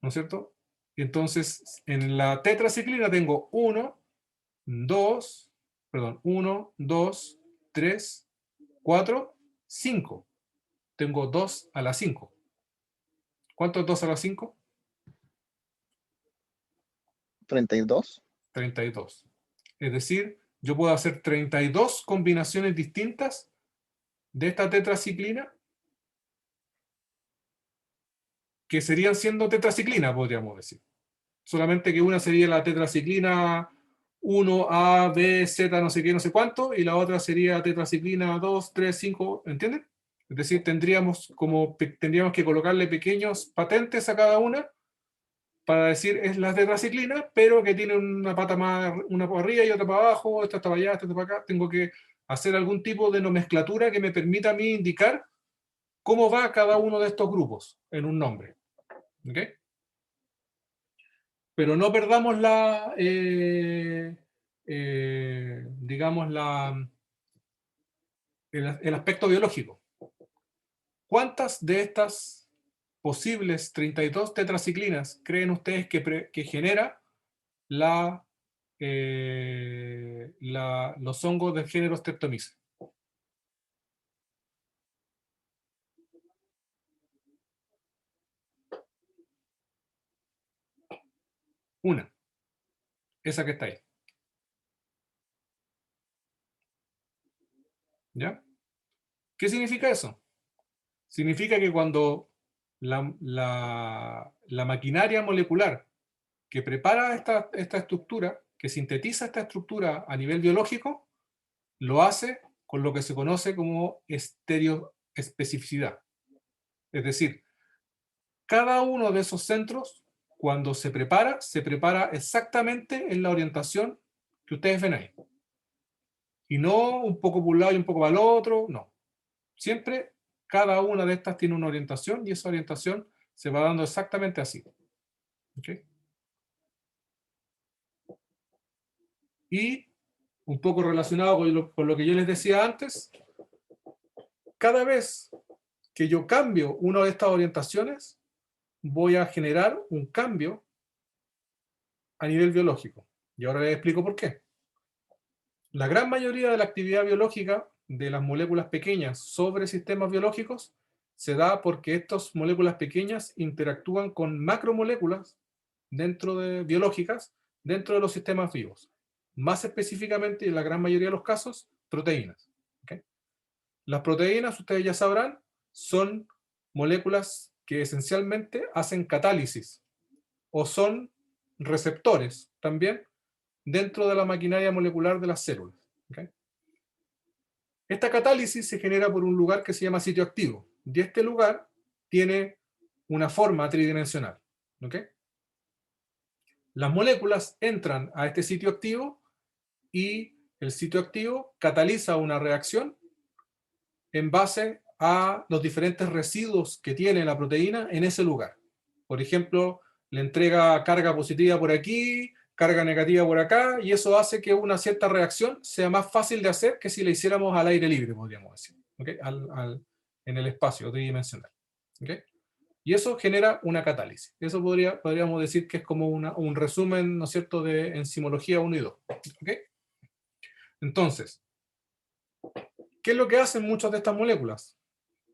¿No es cierto? Entonces, en la tetraciclina tengo 1, 2, 3, 4, 5. Tengo 2 a la 5. ¿Cuánto es 2 a la 5? 32. 32. Es decir, yo puedo hacer 32 combinaciones distintas de esta tetraciclina que serían siendo tetraciclina, podríamos decir. Solamente que una sería la tetraciclina 1A, B, Z, no sé qué, no sé cuánto, y la otra sería tetraciclina 2, 3, 5, ¿entienden? Es decir, tendríamos que colocarle pequeños patentes a cada una para decir es la tetraciclina, pero que tiene una pata más, una para arriba y otra para abajo, esta está para allá, esta está para acá. Tengo que hacer algún tipo de nomenclatura que me permita a mí indicar cómo va cada uno de estos grupos en un nombre. ¿Ok? Pero no perdamos digamos, el aspecto biológico. ¿Cuántas de estas posibles 32 tetraciclinas creen ustedes que genera los hongos del género Streptomyces? Una, esa que está ahí. ¿Ya? ¿Qué significa eso? Significa que cuando la maquinaria molecular que prepara esta estructura, que sintetiza esta estructura a nivel biológico, lo hace con lo que se conoce como estereoespecificidad. Es decir, cada uno de esos centros, cuando se prepara exactamente en la orientación que ustedes ven ahí. Y no un poco por un lado y un poco para el otro, no. Siempre cada una de estas tiene una orientación y esa orientación se va dando exactamente así. ¿Okay? Y un poco relacionado con lo que yo les decía antes, cada vez que yo cambio una de estas orientaciones, voy a generar un cambio a nivel biológico. Y ahora les explico por qué. La gran mayoría de la actividad biológica de las moléculas pequeñas sobre sistemas biológicos se da porque estas moléculas pequeñas interactúan con macromoléculas biológicas dentro de los sistemas vivos. Más específicamente, en la gran mayoría de los casos, proteínas. ¿Okay? Las proteínas, ustedes ya sabrán, son moléculas que esencialmente hacen catálisis o son receptores también dentro de la maquinaria molecular de las células. ¿Okay? Esta catálisis se genera por un lugar que se llama sitio activo, y este lugar tiene una forma tridimensional. ¿Okay? Las moléculas entran a este sitio activo y el sitio activo cataliza una reacción en base a los diferentes residuos que tiene la proteína en ese lugar. Por ejemplo, le entrega carga positiva por aquí, carga negativa por acá, y eso hace que una cierta reacción sea más fácil de hacer que si la hiciéramos al aire libre, podríamos decir, ¿okay? En el espacio tridimensional. ¿Okay? Y eso genera una catálisis. Eso podríamos decir que es como un resumen, ¿no es cierto?, de enzimología 1 y 2. ¿Okay? Entonces, ¿qué es lo que hacen muchas de estas moléculas?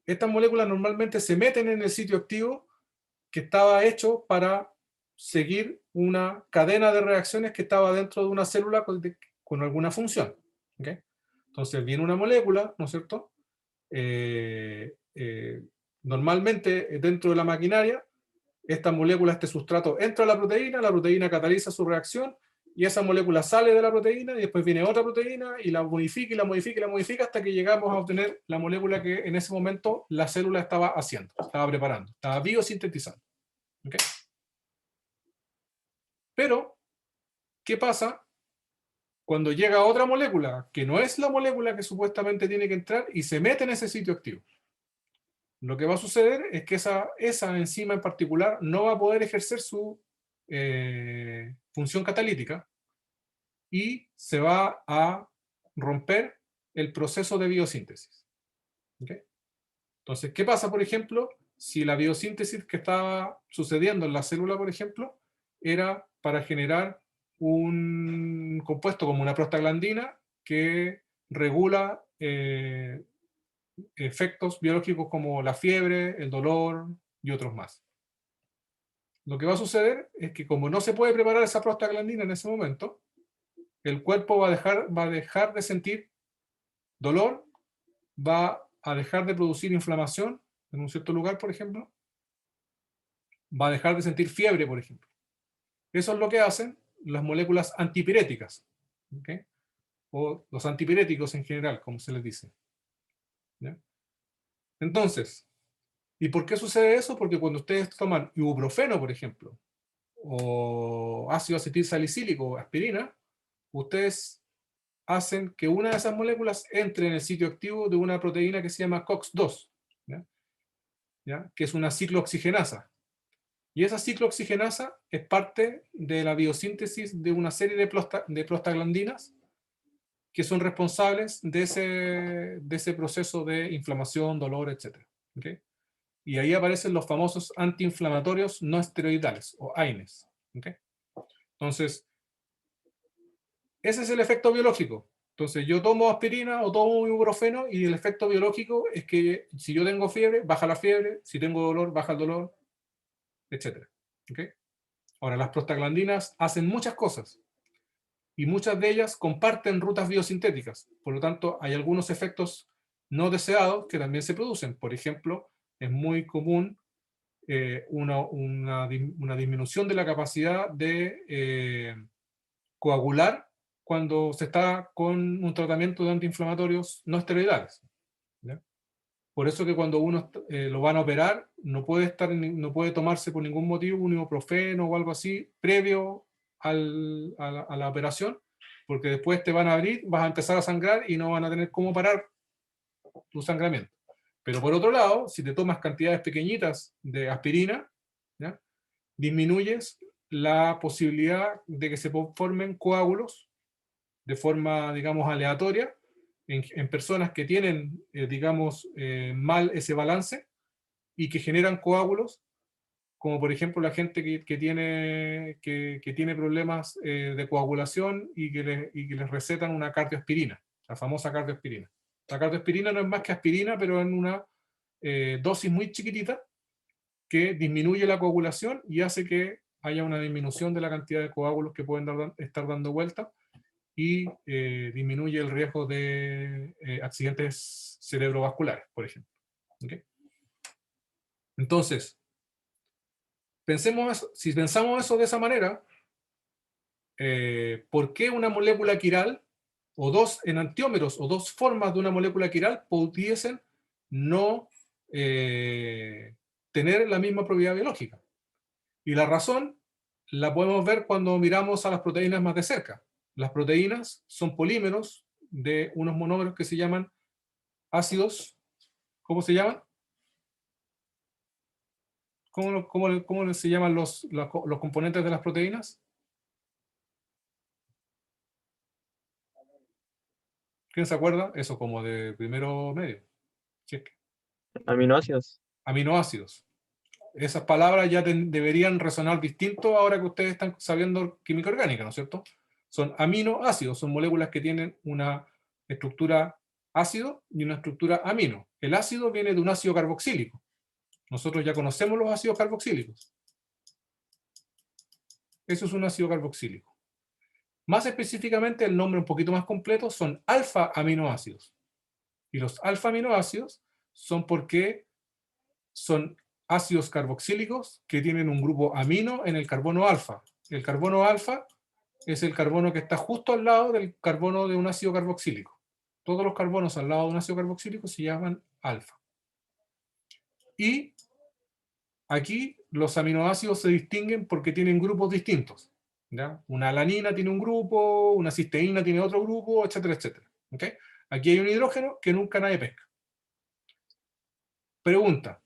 Estas moléculas normalmente se meten en el sitio activo que estaba hecho para seguir una cadena de reacciones que estaba dentro de una célula con alguna función. ¿Okay? Entonces viene una molécula, ¿no es cierto? Normalmente dentro de la maquinaria, esta molécula, este sustrato, entra a la proteína cataliza su reacción, y esa molécula sale de la proteína, y después viene otra proteína, y la modifica, y la modifica, y la modifica, hasta que llegamos a obtener la molécula que en ese momento la célula estaba haciendo, estaba preparando, estaba biosintetizando. ¿Okay? Pero, ¿qué pasa cuando llega otra molécula, que no es la molécula que supuestamente tiene que entrar, y se mete en ese sitio activo? Lo que va a suceder es que esa enzima en particular no va a poder ejercer su función catalítica, y se va a romper el proceso de biosíntesis. ¿Okay? Entonces, ¿qué pasa, por ejemplo, si la biosíntesis que estaba sucediendo en la célula, por ejemplo, era para generar un compuesto como una prostaglandina que regula efectos biológicos como la fiebre, el dolor y otros más? Lo que va a suceder es que, como no se puede preparar esa prostaglandina en ese momento, el cuerpo va a dejar de sentir dolor, va a dejar de producir inflamación en un cierto lugar, por ejemplo, va a dejar de sentir fiebre, por ejemplo. Eso es lo que hacen las moléculas antipiréticas, ¿okay? O los antipiréticos en general, como se les dice. ¿Ya? Entonces, ¿y por qué sucede eso? Porque cuando ustedes toman ibuprofeno, por ejemplo, o ácido acetil salicílico, aspirina, ustedes hacen que una de esas moléculas entre en el sitio activo de una proteína que se llama COX-2, ¿ya? ¿Ya? Que es una ciclooxigenasa. Y esa ciclooxigenasa es parte de la biosíntesis de una serie de prostaglandinas que son responsables de ese proceso de inflamación, dolor, etc. ¿Okay? Y ahí aparecen los famosos antiinflamatorios no esteroidales, o AINES. ¿Okay? Entonces, ese es el efecto biológico. Entonces, yo tomo aspirina o tomo ibuprofeno, y el efecto biológico es que si yo tengo fiebre, baja la fiebre, si tengo dolor, baja el dolor, etc. ¿Okay? Ahora, las prostaglandinas hacen muchas cosas, y muchas de ellas comparten rutas biosintéticas. Por lo tanto, hay algunos efectos no deseados que también se producen. Por ejemplo, es muy común una disminución de la capacidad de coagular cuando se está con un tratamiento de antiinflamatorios no esteroidales. ¿Ya? Por eso que cuando uno lo van a operar, no puede tomarse por ningún motivo un ibuprofeno o algo así previo a la operación, porque después te van a abrir, vas a empezar a sangrar y no van a tener cómo parar tu sangramiento. Pero por otro lado, si te tomas cantidades pequeñitas de aspirina, ¿ya? Disminuyes la posibilidad de que se formen coágulos de forma, digamos, aleatoria en personas que tienen, digamos, mal ese balance, y que generan coágulos, como por ejemplo la gente que tiene problemas de coagulación, y que les recetan una cardioaspirina, la famosa cardioaspirina. La cardioaspirina no es más que aspirina, pero en una dosis muy chiquitita que disminuye la coagulación y hace que haya una disminución de la cantidad de coágulos que pueden estar dando vuelta y disminuye el riesgo de accidentes cerebrovasculares, por ejemplo. ¿Okay? Entonces, si pensamos eso de esa manera, ¿por qué una molécula quiral o dos enantiómeros o dos formas de una molécula quiral pudiesen no tener la misma propiedad biológica? Y la razón la podemos ver cuando miramos a las proteínas más de cerca. Las proteínas son polímeros de unos monómeros que se llaman ácidos. ¿Cómo se llaman? ¿Cómo se llaman los componentes de las proteínas? ¿Quién se acuerda? Eso como de primero medio. Si es que- Aminoácidos. Aminoácidos. Esas palabras ya deberían resonar distinto ahora que ustedes están sabiendo química orgánica, ¿no es cierto? Son aminoácidos, son moléculas que tienen una estructura ácido y una estructura amino. El ácido viene de un ácido carboxílico. Nosotros ya conocemos los ácidos carboxílicos. Eso es un ácido carboxílico. Más específicamente, el nombre un poquito más completo son alfa aminoácidos. Y los alfa aminoácidos son porque son ácidos carboxílicos que tienen un grupo amino en el carbono alfa. El carbono alfa es el carbono que está justo al lado del carbono de un ácido carboxílico. Todos los carbonos al lado de un ácido carboxílico se llaman alfa. Y aquí los aminoácidos se distinguen porque tienen grupos distintos. ¿Ya? Una alanina tiene un grupo, una cisteína tiene otro grupo, etcétera, etcétera. ¿Okay? Aquí hay un hidrógeno que nunca nadie pesca. Pregunta.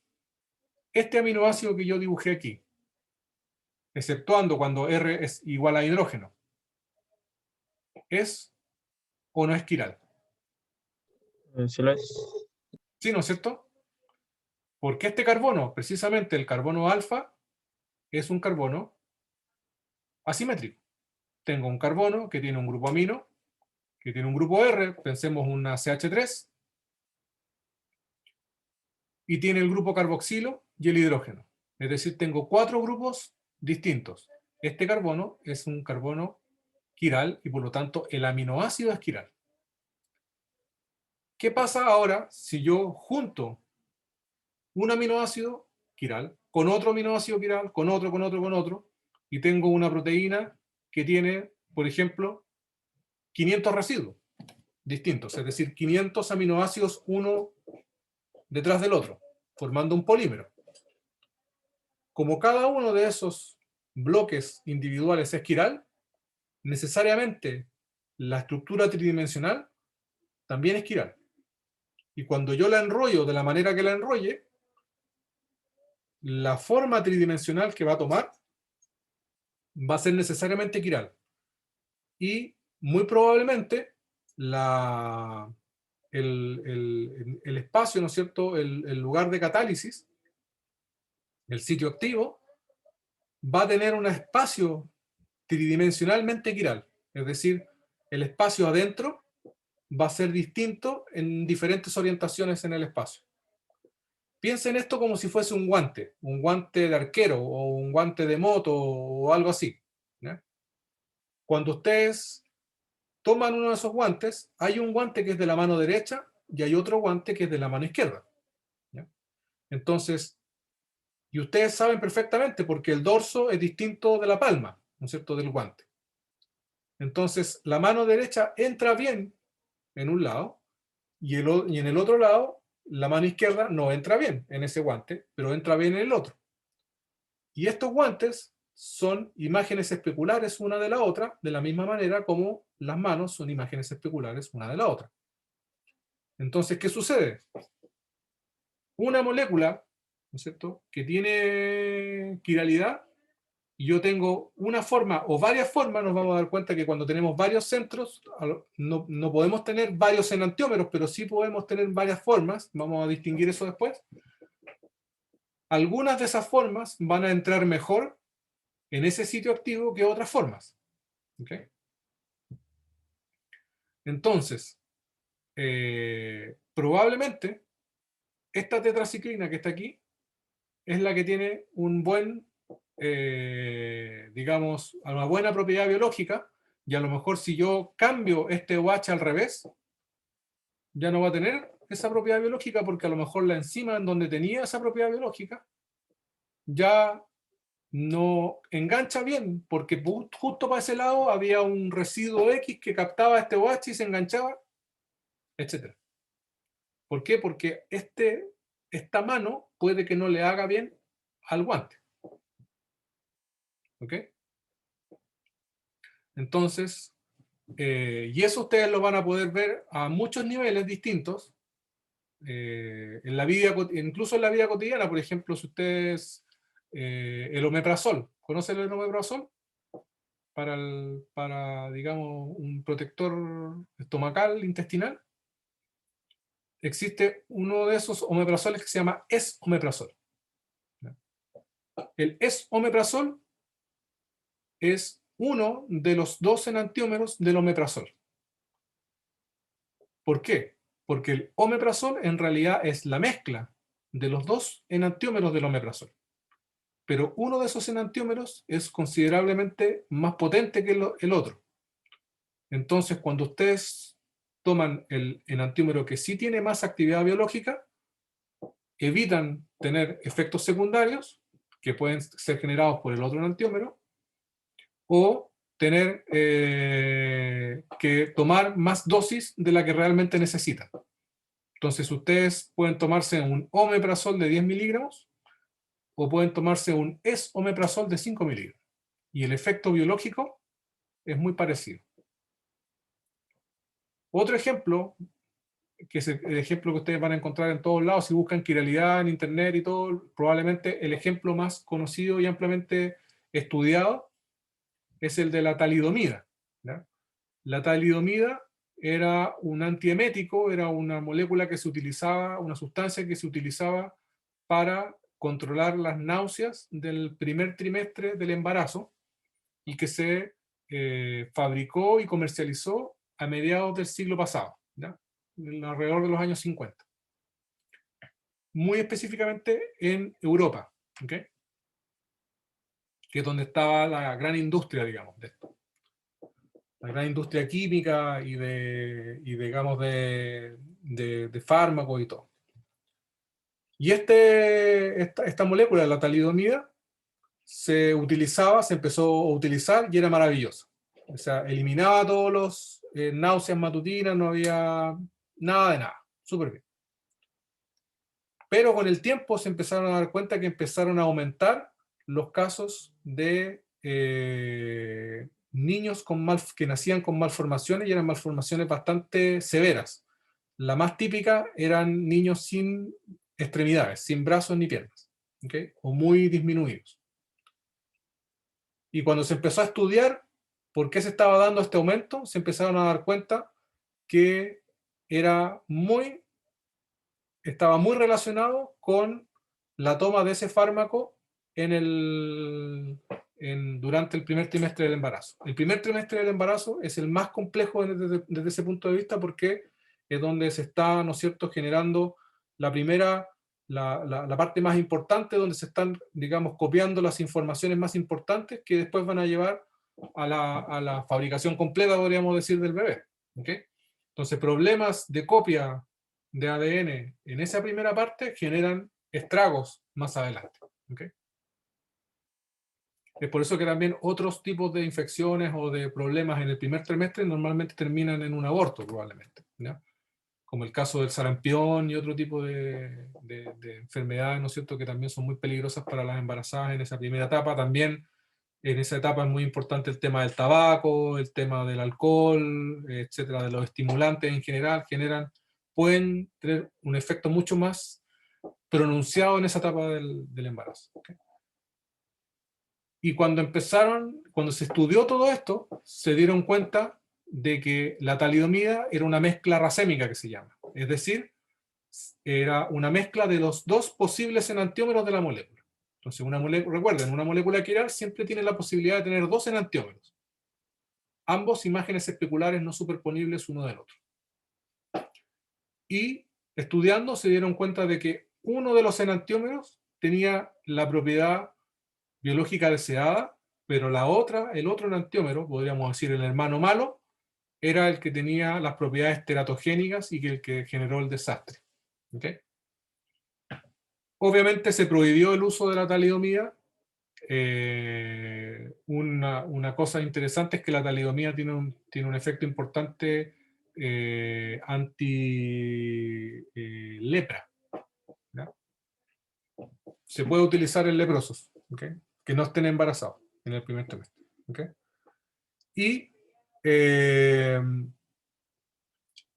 Este aminoácido que yo dibujé aquí, exceptuando cuando R es igual a hidrógeno, ¿es o no es quiral? Sí lo es. ¿Sí, no es cierto? Porque este carbono, precisamente el carbono alfa, es un carbono asimétrico. Tengo un carbono que tiene un grupo amino, que tiene un grupo R, pensemos una CH3, y tiene el grupo carboxilo y el hidrógeno. Es decir, tengo 4 grupos distintos. Este carbono es un carbono quiral y por lo tanto el aminoácido es quiral. ¿Qué pasa ahora si yo junto un aminoácido quiral con otro aminoácido quiral, con otro, y tengo una proteína que tiene, por ejemplo, 500 residuos distintos, es decir, 500 aminoácidos uno detrás del otro, formando un polímero? Como cada uno de esos bloques individuales es quiral, necesariamente la estructura tridimensional también es quiral. Y cuando yo la enrollo de la manera que la enrolle, la forma tridimensional que va a tomar va a ser necesariamente quiral. Y muy probablemente el espacio, ¿no es cierto?, el lugar de catálisis, el sitio activo, va a tener un espacio tridimensionalmente quiral. Es decir, el espacio adentro va a ser distinto en diferentes orientaciones en el espacio. Piensen esto como si fuese un guante de arquero o un guante de moto o algo así. ¿Ya? Cuando ustedes toman uno de esos guantes, hay un guante que es de la mano derecha y hay otro guante que es de la mano izquierda. ¿Ya? Entonces, y ustedes saben perfectamente porque el dorso es distinto de la palma, ¿no es cierto?, del guante. Entonces, la mano derecha entra bien en un lado y en el otro lado la mano izquierda no entra bien en ese guante, pero entra bien en el otro. Y estos guantes son imágenes especulares una de la otra, de la misma manera como las manos son imágenes especulares una de la otra. Entonces, ¿qué sucede? Una molécula, ¿no es cierto?, que tiene quiralidad, y yo tengo una forma o varias formas, nos vamos a dar cuenta que cuando tenemos varios centros, no podemos tener varios enantiómeros, pero sí podemos tener varias formas, vamos a distinguir eso después. Algunas de esas formas van a entrar mejor en ese sitio activo que otras formas. ¿Okay? Entonces, probablemente esta tetraciclina que está aquí es la que tiene un buen, digamos, una buena propiedad biológica, y a lo mejor si yo cambio este OH al revés, ya no va a tener esa propiedad biológica, porque a lo mejor la enzima en donde tenía esa propiedad biológica ya no engancha bien, porque justo para ese lado había un residuo X que captaba este OH y se enganchaba, etc. ¿Por qué? Porque esta mano puede que no le haga bien al guante. ¿Ok? Entonces, y eso ustedes lo van a poder ver a muchos niveles distintos, en la vida, incluso en la vida cotidiana. Por ejemplo, si ustedes, el omeprazol, ¿conocen el omeprazol? Para, digamos, un protector estomacal, intestinal. Existe uno de esos omeprazoles que se llama esomeprazol. El esomeprazol es uno de los 2 enantiómeros del omeprazol. ¿Por qué? Porque el omeprazol en realidad es la mezcla de los 2 enantiómeros del omeprazol. Pero uno de esos enantiómeros es considerablemente más potente que el otro. Entonces, cuando ustedes toman el enantiómero que sí tiene más actividad biológica, evitan tener efectos secundarios que pueden ser generados por el otro enantiómero, o tener que tomar más dosis de la que realmente necesitan. Entonces ustedes pueden tomarse un omeprazol de 10 miligramos o pueden tomarse un esomeprazol de 5 miligramos. Y el efecto biológico es muy parecido. Otro ejemplo, que es el ejemplo que ustedes van a encontrar en todos lados, si buscan quiralidad en internet y todo, probablemente el ejemplo más conocido y ampliamente estudiado es el de la talidomida, ¿ya? La talidomida era un antiemético, era una molécula que se utilizaba, una sustancia que se utilizaba para controlar las náuseas del primer trimestre del embarazo, y que se fabricó y comercializó a mediados del siglo pasado, ¿ya? Alrededor de los años 50. Muy específicamente en Europa, ¿ok? Que es donde estaba la gran industria, digamos, de esto. La gran industria química y digamos, de fármacos y todo. Y esta molécula, la talidomida, se empezó a utilizar y era maravillosa. O sea, eliminaba todos los náuseas matutinas, no había nada de nada. Súper bien. Pero con el tiempo se empezaron a dar cuenta que empezaron a aumentar los casos de niños que nacían con malformaciones, y eran malformaciones bastante severas. La más típica eran niños sin extremidades, sin brazos ni piernas, ¿okay? O muy disminuidos. Y cuando se empezó a estudiar por qué se estaba dando este aumento, se empezaron a dar cuenta que estaba muy relacionado con la toma de ese fármaco durante el primer trimestre del embarazo. El primer trimestre del embarazo es el más complejo desde ese punto de vista, porque es donde se está, ¿no es cierto?, generando la parte más importante, donde se están, digamos, copiando las informaciones más importantes que después van a llevar a la fabricación completa, podríamos decir, del bebé. ¿Okay? Entonces, problemas de copia de ADN en esa primera parte generan estragos más adelante. ¿Okay? Es por eso que también otros tipos de infecciones o de problemas en el primer trimestre normalmente terminan en un aborto, probablemente, ¿ya? Como el caso del sarampión y otro tipo de enfermedades, ¿no es cierto?, que también son muy peligrosas para las embarazadas en esa primera etapa. También en esa etapa es muy importante el tema del tabaco, el tema del alcohol, etcétera, de los estimulantes en general, pueden tener un efecto mucho más pronunciado en esa etapa del embarazo. ¿Okay? Y cuando se estudió todo esto, se dieron cuenta de que la talidomida era una mezcla racémica, que se llama. Es decir, era una mezcla de los 2 posibles enantiómeros de la molécula. Entonces, recuerden, una molécula quiral siempre tiene la posibilidad de tener 2 enantiómeros. Ambos imágenes especulares no superponibles uno del otro. Y estudiando se dieron cuenta de que uno de los enantiómeros tenía la propiedad biológica deseada, pero el otro enantiómero, podríamos decir el hermano malo, era el que tenía las propiedades teratogénicas y el que generó el desastre. ¿Okay? Obviamente se prohibió el uso de la talidomida. Una cosa interesante es que la talidomida tiene un efecto importante anti-lepra. Se puede utilizar en leprosos, ¿okay? Que no estén embarazados en el primer trimestre. ¿Okay? Y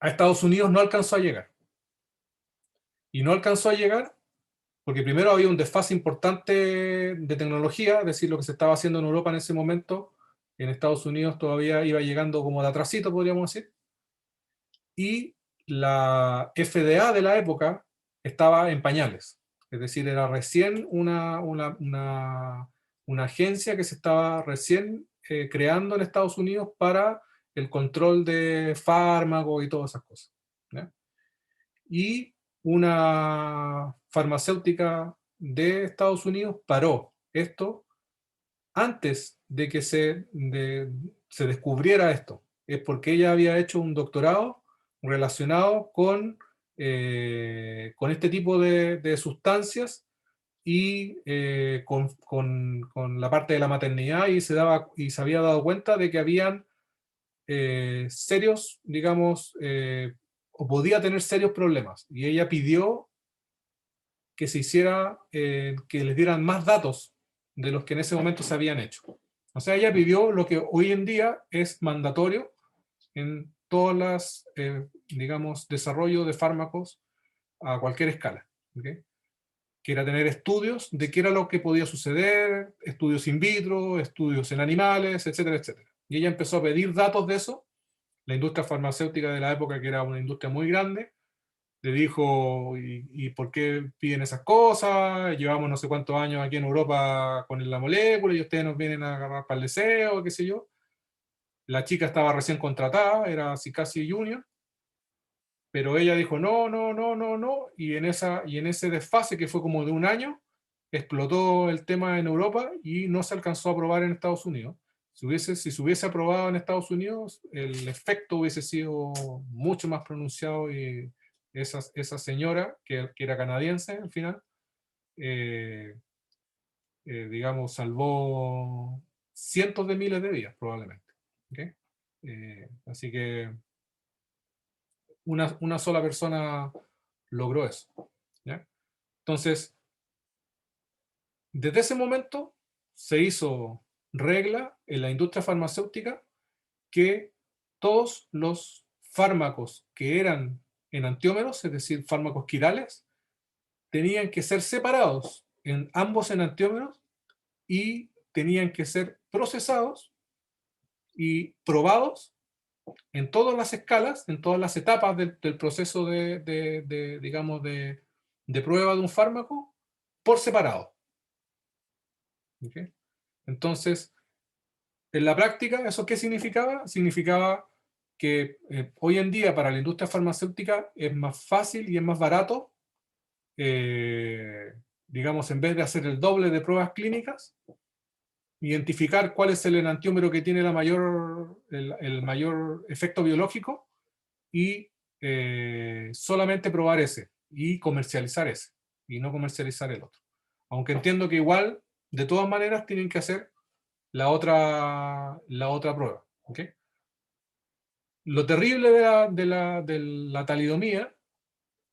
a Estados Unidos no alcanzó a llegar. Y no alcanzó a llegar porque primero había un desfase importante de tecnología, es decir, lo que se estaba haciendo en Europa en ese momento, en Estados Unidos todavía iba llegando como de atrasito, podríamos decir. Y la FDA de la época estaba en pañales. Es decir, era recién una agencia que se estaba recién creando en Estados Unidos para el control de fármacos y todas esas cosas. ¿Ya? Y una farmacéutica de Estados Unidos paró esto antes de que se descubriera esto. Es porque ella había hecho un doctorado relacionado con este tipo de sustancias y con la parte de la maternidad y se había dado cuenta de que habían serios, digamos, o podía tener serios problemas. Y ella pidió que se hiciera, que les dieran más datos de los que en ese momento se habían hecho. O sea, ella pidió lo que hoy en día es mandatorio en todas las, digamos, desarrollo de fármacos a cualquier escala. ¿Okay? Que era tener estudios de qué era lo que podía suceder, estudios in vitro, estudios en animales, etcétera, etcétera. Y ella empezó a pedir datos de eso. La industria farmacéutica de la época, que era una industria muy grande, le dijo, ¿y por qué piden esas cosas? Llevamos no sé cuántos años aquí en Europa con la molécula y ustedes nos vienen a agarrar para el deseo, qué sé yo. La chica estaba recién contratada, era así casi junior, pero ella dijo no, no, no, no, no, y en ese desfase que fue como de un año, explotó el tema en Europa y no se alcanzó a aprobar en Estados Unidos. Si se hubiese aprobado en Estados Unidos, el efecto hubiese sido mucho más pronunciado y esa señora, que era canadiense al final, digamos, salvó cientos de miles de vidas probablemente. ¿Okay? Así que una sola persona logró eso. ¿Ya? Entonces, desde ese momento se hizo regla en la industria farmacéutica que todos los fármacos que eran enantiómeros, es decir, fármacos quirales, tenían que ser separados en ambos enantiómeros y tenían que ser procesados y probados en todas las escalas, en todas las etapas del proceso digamos, de prueba de un fármaco por separado. ¿Okay? Entonces, en la práctica, ¿eso qué significaba? Significaba que hoy en día para la industria farmacéutica es más fácil y es más barato, digamos, en vez de hacer el doble de pruebas clínicas, identificar cuál es el enantiómero que tiene el mayor efecto biológico y solamente probar ese y comercializar ese y no comercializar el otro. Aunque entiendo que igual, de todas maneras, tienen que hacer la otra prueba. ¿Okay? Lo terrible de la talidomía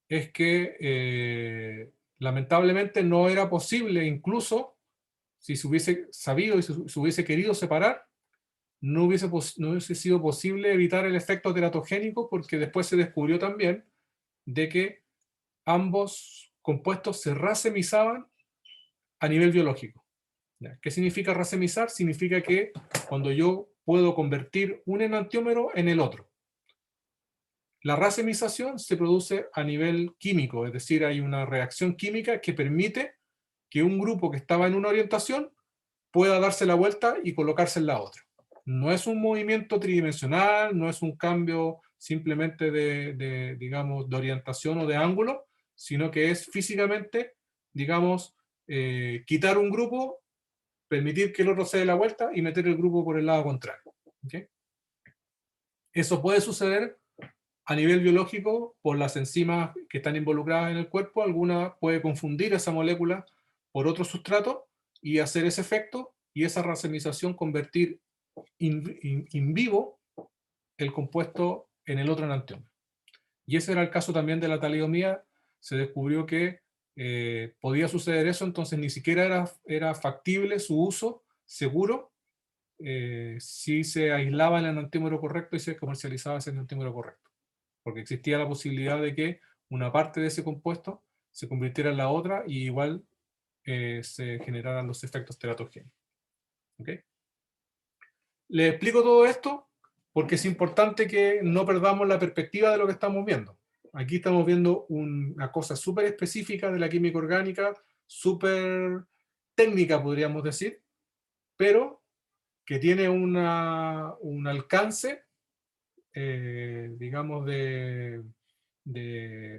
es que lamentablemente no era posible, incluso si se hubiese sabido y se hubiese querido separar, no hubiese sido posible evitar el efecto teratogénico, porque después se descubrió también de que ambos compuestos se racemizaban a nivel biológico. ¿Ya? ¿Qué significa racemizar? Significa que cuando yo puedo convertir un enantiómero en el otro. La racemización se produce a nivel químico, es decir, hay una reacción química que permite que un grupo que estaba en una orientación pueda darse la vuelta y colocarse en la otra. No es un movimiento tridimensional, no es un cambio simplemente digamos, de orientación o de ángulo, sino que es físicamente, digamos, quitar un grupo, permitir que el otro se dé la vuelta y meter el grupo por el lado contrario. ¿Okay? Eso puede suceder a nivel biológico por las enzimas que están involucradas en el cuerpo. Alguna puede confundir esa molécula por otro sustrato y hacer ese efecto, y esa racemización convertir in vivo el compuesto en el otro enantiomer. Y ese era el caso también de la talidomida. Se descubrió que podía suceder eso, entonces ni siquiera era factible su uso seguro si se aislaba el enantiómero correcto y se comercializaba ese enantiómero correcto. Porque existía la posibilidad de que una parte de ese compuesto se convirtiera en la otra y igual se generaran los efectos teratogénicos. ¿Okay? Les explico todo esto porque es importante que no perdamos la perspectiva de lo que estamos viendo. Aquí estamos viendo una cosa súper específica de la química orgánica, súper técnica, podríamos decir, pero que tiene un alcance, digamos, de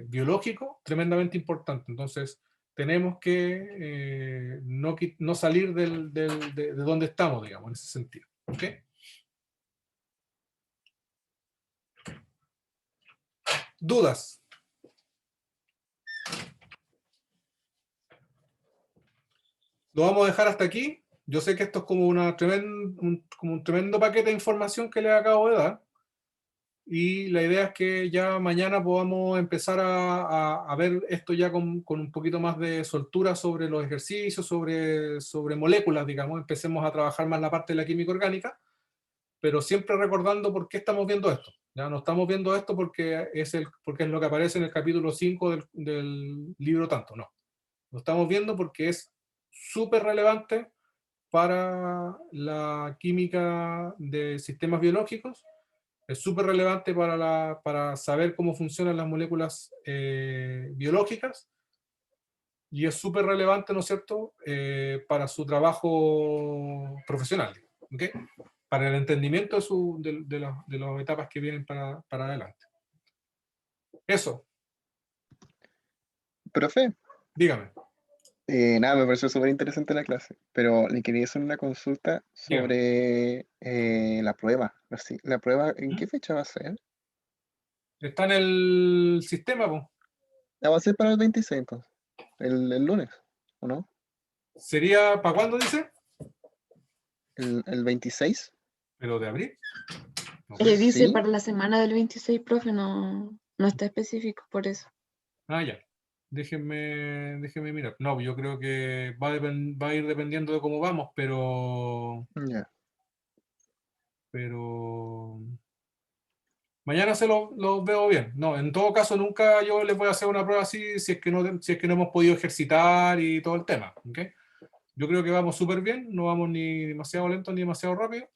biológico tremendamente importante. Entonces, tenemos que no salir de donde estamos, digamos, en ese sentido. ¿Okay? ¿Dudas? Lo vamos a dejar hasta aquí. Yo sé que esto es como, como un tremendo paquete de información que les acabo de dar. Y la idea es que ya mañana podamos empezar a ver esto ya con un poquito más de soltura sobre los ejercicios, sobre moléculas, digamos. Empecemos a trabajar más la parte de la química orgánica, pero siempre recordando por qué estamos viendo esto. Ya no estamos viendo esto porque es lo que aparece en el capítulo 5 del libro tanto, no. Lo estamos viendo porque es súper relevante para la química de sistemas biológicos, es súper relevante para saber cómo funcionan las moléculas biológicas, y es súper relevante, ¿no es cierto?, para su trabajo profesional, ¿okay? Para el entendimiento de las etapas que vienen para adelante. Eso, Profe, dígame, nada, me pareció súper interesante la clase, pero le quería hacer una consulta dígame. sobre la prueba. ¿La prueba en qué fecha va a ser? Está en el sistema, po. La va a ser para el 26, entonces, el lunes, ¿o no? ¿Sería para cuándo, dice? ¿El 26? ¿Pero de abril? No Le sé. dice Sí. para la semana del 26, profe, no está específico por eso. Ah, ya. Déjenme mirar. No, yo creo que va a ir dependiendo de cómo vamos, Ya. pero mañana se lo veo bien. No, en todo caso, nunca yo les voy a hacer una prueba así si es que no hemos podido ejercitar y todo el tema. ¿Okay? Yo creo que vamos súper bien, no vamos ni demasiado lento ni demasiado rápido,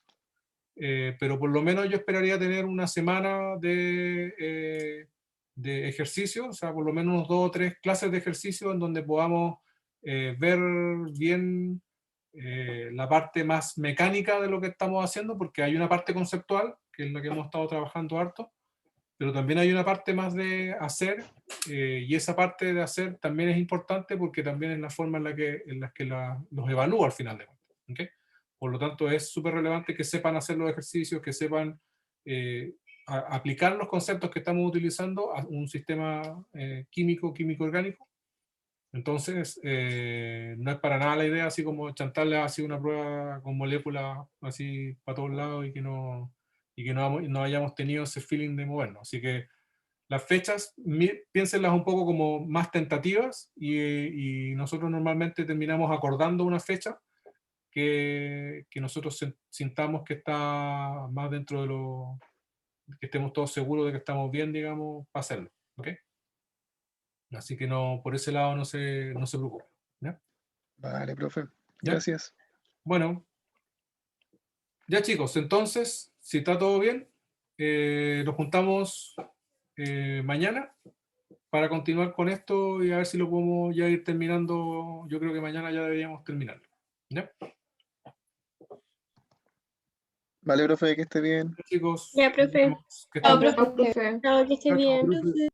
pero por lo menos yo esperaría tener una semana de ejercicio, o sea, por lo menos unos 2 o 3 clases de ejercicio en donde podamos ver bien la parte más mecánica de lo que estamos haciendo, porque hay una parte conceptual, que es la que hemos estado trabajando harto, pero también hay una parte más de hacer, y esa parte de hacer también es importante porque también es la forma en la que los evalúa al final de cuentas. ¿Okay? Por lo tanto, es súper relevante que sepan hacer los ejercicios, que sepan aplicar los conceptos que estamos utilizando a un sistema químico-orgánico. Entonces, no es para nada la idea así como chantarle así una prueba con moléculas así para todos lados y que no hayamos tenido ese feeling de movernos. Así que las fechas, piénsenlas un poco como más tentativas, y nosotros normalmente terminamos acordando una fecha que nosotros sintamos que está más dentro de que estemos todos seguros de que estamos bien, digamos, para hacerlo. ¿Ok? Así que no, por ese lado no se preocupen. ¿Ya? Vale, profe. ¿Ya? Gracias. Bueno, ya chicos, entonces, si está todo bien, nos juntamos mañana para continuar con esto y a ver si lo podemos ya ir terminando. Yo creo que mañana ya deberíamos terminarlo. ¿Ya? Vale, profe, que esté bien. Chicos, Ya, profe. nos vemos. Que Chao, estén bien. profe. profe. Chao, que esté Chao, chao, bien. profe.